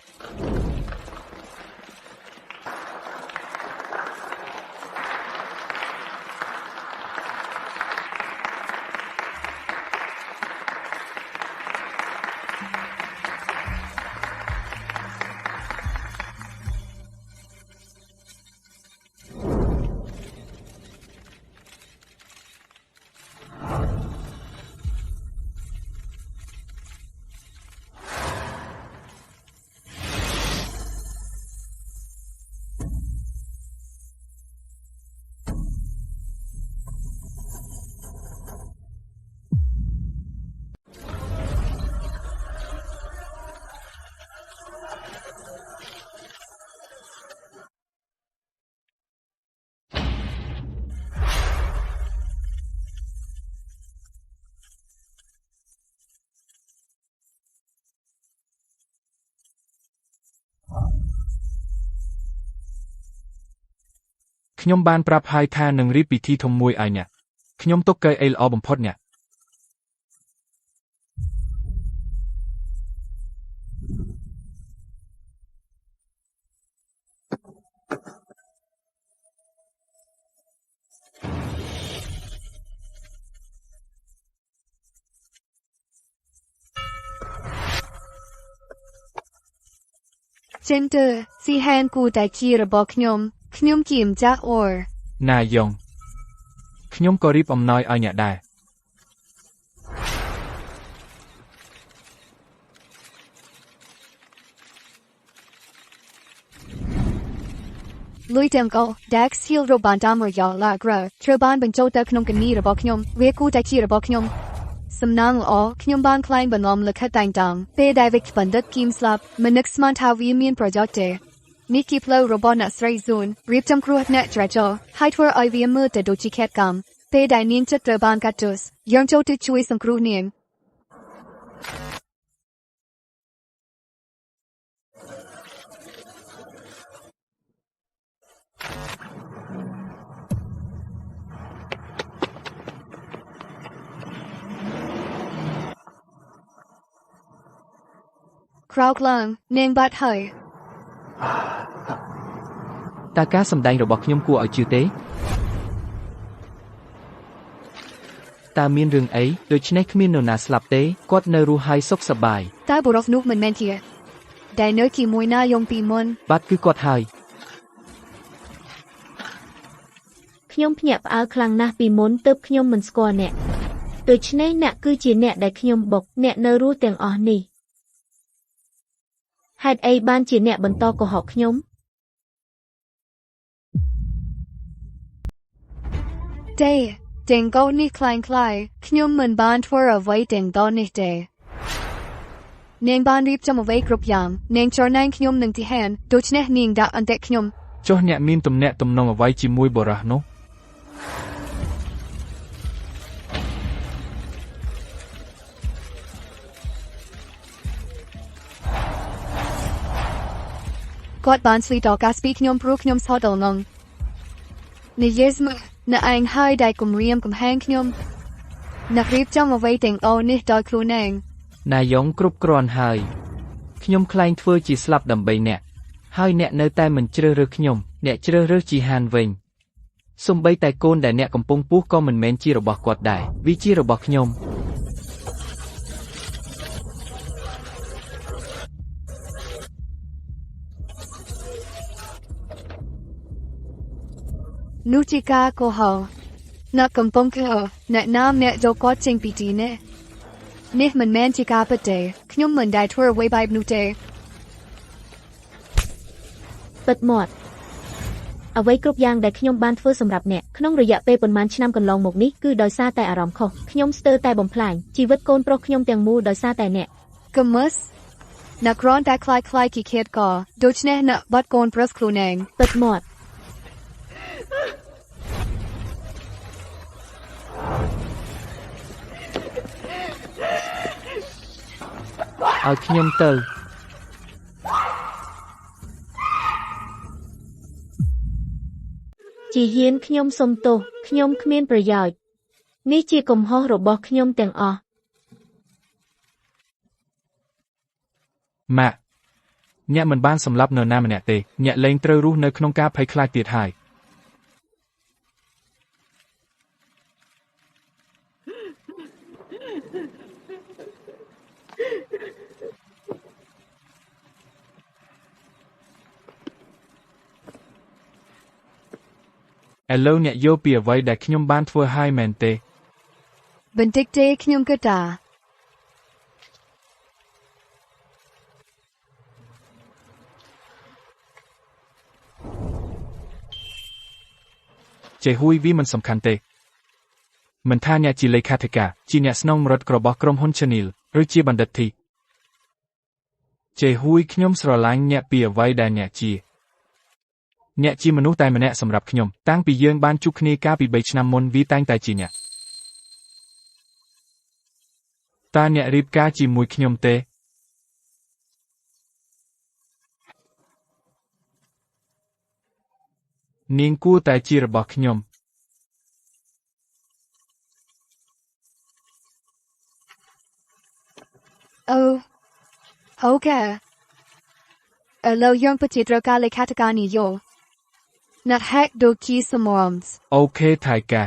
ខ្ញុំបានប្រាប់ហើយថានឹងរៀបពិធីធំមួយឲ្យអ្នកខ្ញុំទុកកៅអីល្អបំផុតអ្នក ចិនទើស៊ីហានគូតែជារបស់ខ្ញុំគៀមចាស់អរ ណាយ៉ងខ្ញុំក៏រៀបអំណោយឲ្យអ្នកដែរ លុយទាំងកោដាក់ស៊ីលរបានតាមរយៈឡាក្រាត្រូវបានបញ្ចូលទៅក្នុងគណនីរបស់ខ្ញុំវាគូតែជារបស់ខ្ញុំសំណាងល្អខ្ញុំបានខ្លែងបន្លំលិខិតតែងតាំងពេលដែលវិកបណ្ឌិតគីមស្លាប់មិននឹកស្មានថាវាមានប្រយោជន៍ទេនេះគីផ្លូវរបស់អ្នកស្រីស៊ូនរៀបចំគ្រោះអ្នកចរាចរណ៍ហើយធ្វើឲ្យវាមើលទៅដូចជាខេតកម្មពេលដែលនាងចិត្តត្រូវបានកាត់ទោសយើងចូលទៅជួយសង្គ្រោះនាង ក Crowd lung, nang bat hai. តើការសម្ដែងរបស់ខ្ញុំគួរឲ្យជឿទេតើមានរឿងអីដូច្នេះគ្មាននរណាស្លាប់ទេគាត់នៅរស់ហើយសុខសប្បាយ Ta borok nuk man mentia. Dai no ki moi na yong pi mon. បាទគឺគាត់ហើយ ខ្ញុំភ្ញាក់ផ្អើលខ្លាំងណាស់ពីមុនទើបខ្ញុំមិនស្គាល់អ្នកដូច្នេះអ្នកគឺជាអ្នកដែលខ្ញុំបុកអ្នកនៅរស់ទាំងអស់នេះហេតុអីបានជាអ្នកបន្តកុហកខ្ញុំ Day, ding go ni klein klai, knyum man ban twir of white ding do ni day. Nang ban reap jam away group yam, nang chor nang knyum nang ti han, doch neh ning da an dek knyum. ចុះអ្នកមានទំនាក់ទំនងអ្វីជាមួយបរោះនោះ God ban sweet dog as speak knyum bro knyum sodal nung. Ni yesm, na ang hai dai kum riam kum hang knyum. Na reap jam away ding o ni do klu nang. ណាយងគ្រប់គ្រាន់ហើយខ្ញុំខ្លែងធ្វើជាស្លាប់ដើម្បីអ្នកហើយអ្នកនៅតែមិនជ្រើសរើសខ្ញុំអ្នកជ្រើសរើសជីហានវិញសូម្បីតែកូនដែលអ្នកកំពុងពោះក៏មិនមែនជារបស់គាត់ដែរវាជារបស់ខ្ញុំ Nuchika ko ho. Na kampong ko ho, na nam net do god ching pi ti ne. Nih man man chika pa day, knyum man dai twir away by bnu day. ពិតមាត់អ្វីគ្រប់យ៉ាងដែលខ្ញុំបានធ្វើសម្រាប់អ្នកក្នុងរយៈពេលប៉ុន្មានឆ្នាំកន្លងមកនេះគឺដោយសារតែអារម្មណ៍ខុសខ្ញុំស្ទើរតែបំផ្លាញជីវិតកូនប្រុសខ្ញុំទាំងមូលដោយសារតែអ្នក Kamus. Na gron da klai klai ki kid ka, doch neh na but gon brus klu nang. ពិតមាត់ ឲ្យខ្ញុំទៅ ជាហ៊ានខ្ញុំសុំទោសខ្ញុំគ្មានប្រយោជន៍នេះជាកំហុសរបស់ខ្ញុំទាំងអស់ ម៉ាក់អ្នកមិនបានសម្លាប់នរណាម្នាក់ទេអ្នកលែងត្រូវរស់នៅក្នុងការភ័យខ្លាចទៀតហើយ ឥឡូវអ្នកយល់ពីអ្វីដែលខ្ញុំបានធ្វើហើយមែនទេ Bendik day knyum ka da. ចេហួយវាមិនសំខាន់ទេមិនថាអ្នកជាលេខាធិការជាអ្នកស្នងរដ្ឋរបស់ក្រុមហ៊ុន Channel ឬជាបណ្ឌិតធីចេហួយខ្ញុំស្រឡាញ់អ្នកពីអ្វីដែលអ្នកជាអ្នកជាមនុស្សតែម្នាក់សម្រាប់ខ្ញុំតាំងពីយើងបានជួបគ្នាកាលពី3ឆ្នាំមុនវាតែងតែជាអ្នកតើអ្នករៀបការជាមួយខ្ញុំទេនាងគួរតែជារបស់ខ្ញុំ Oh. Okay. Alo yung patidro ka le katakani yo. Not hack do ki samoms. អូខេថៃកា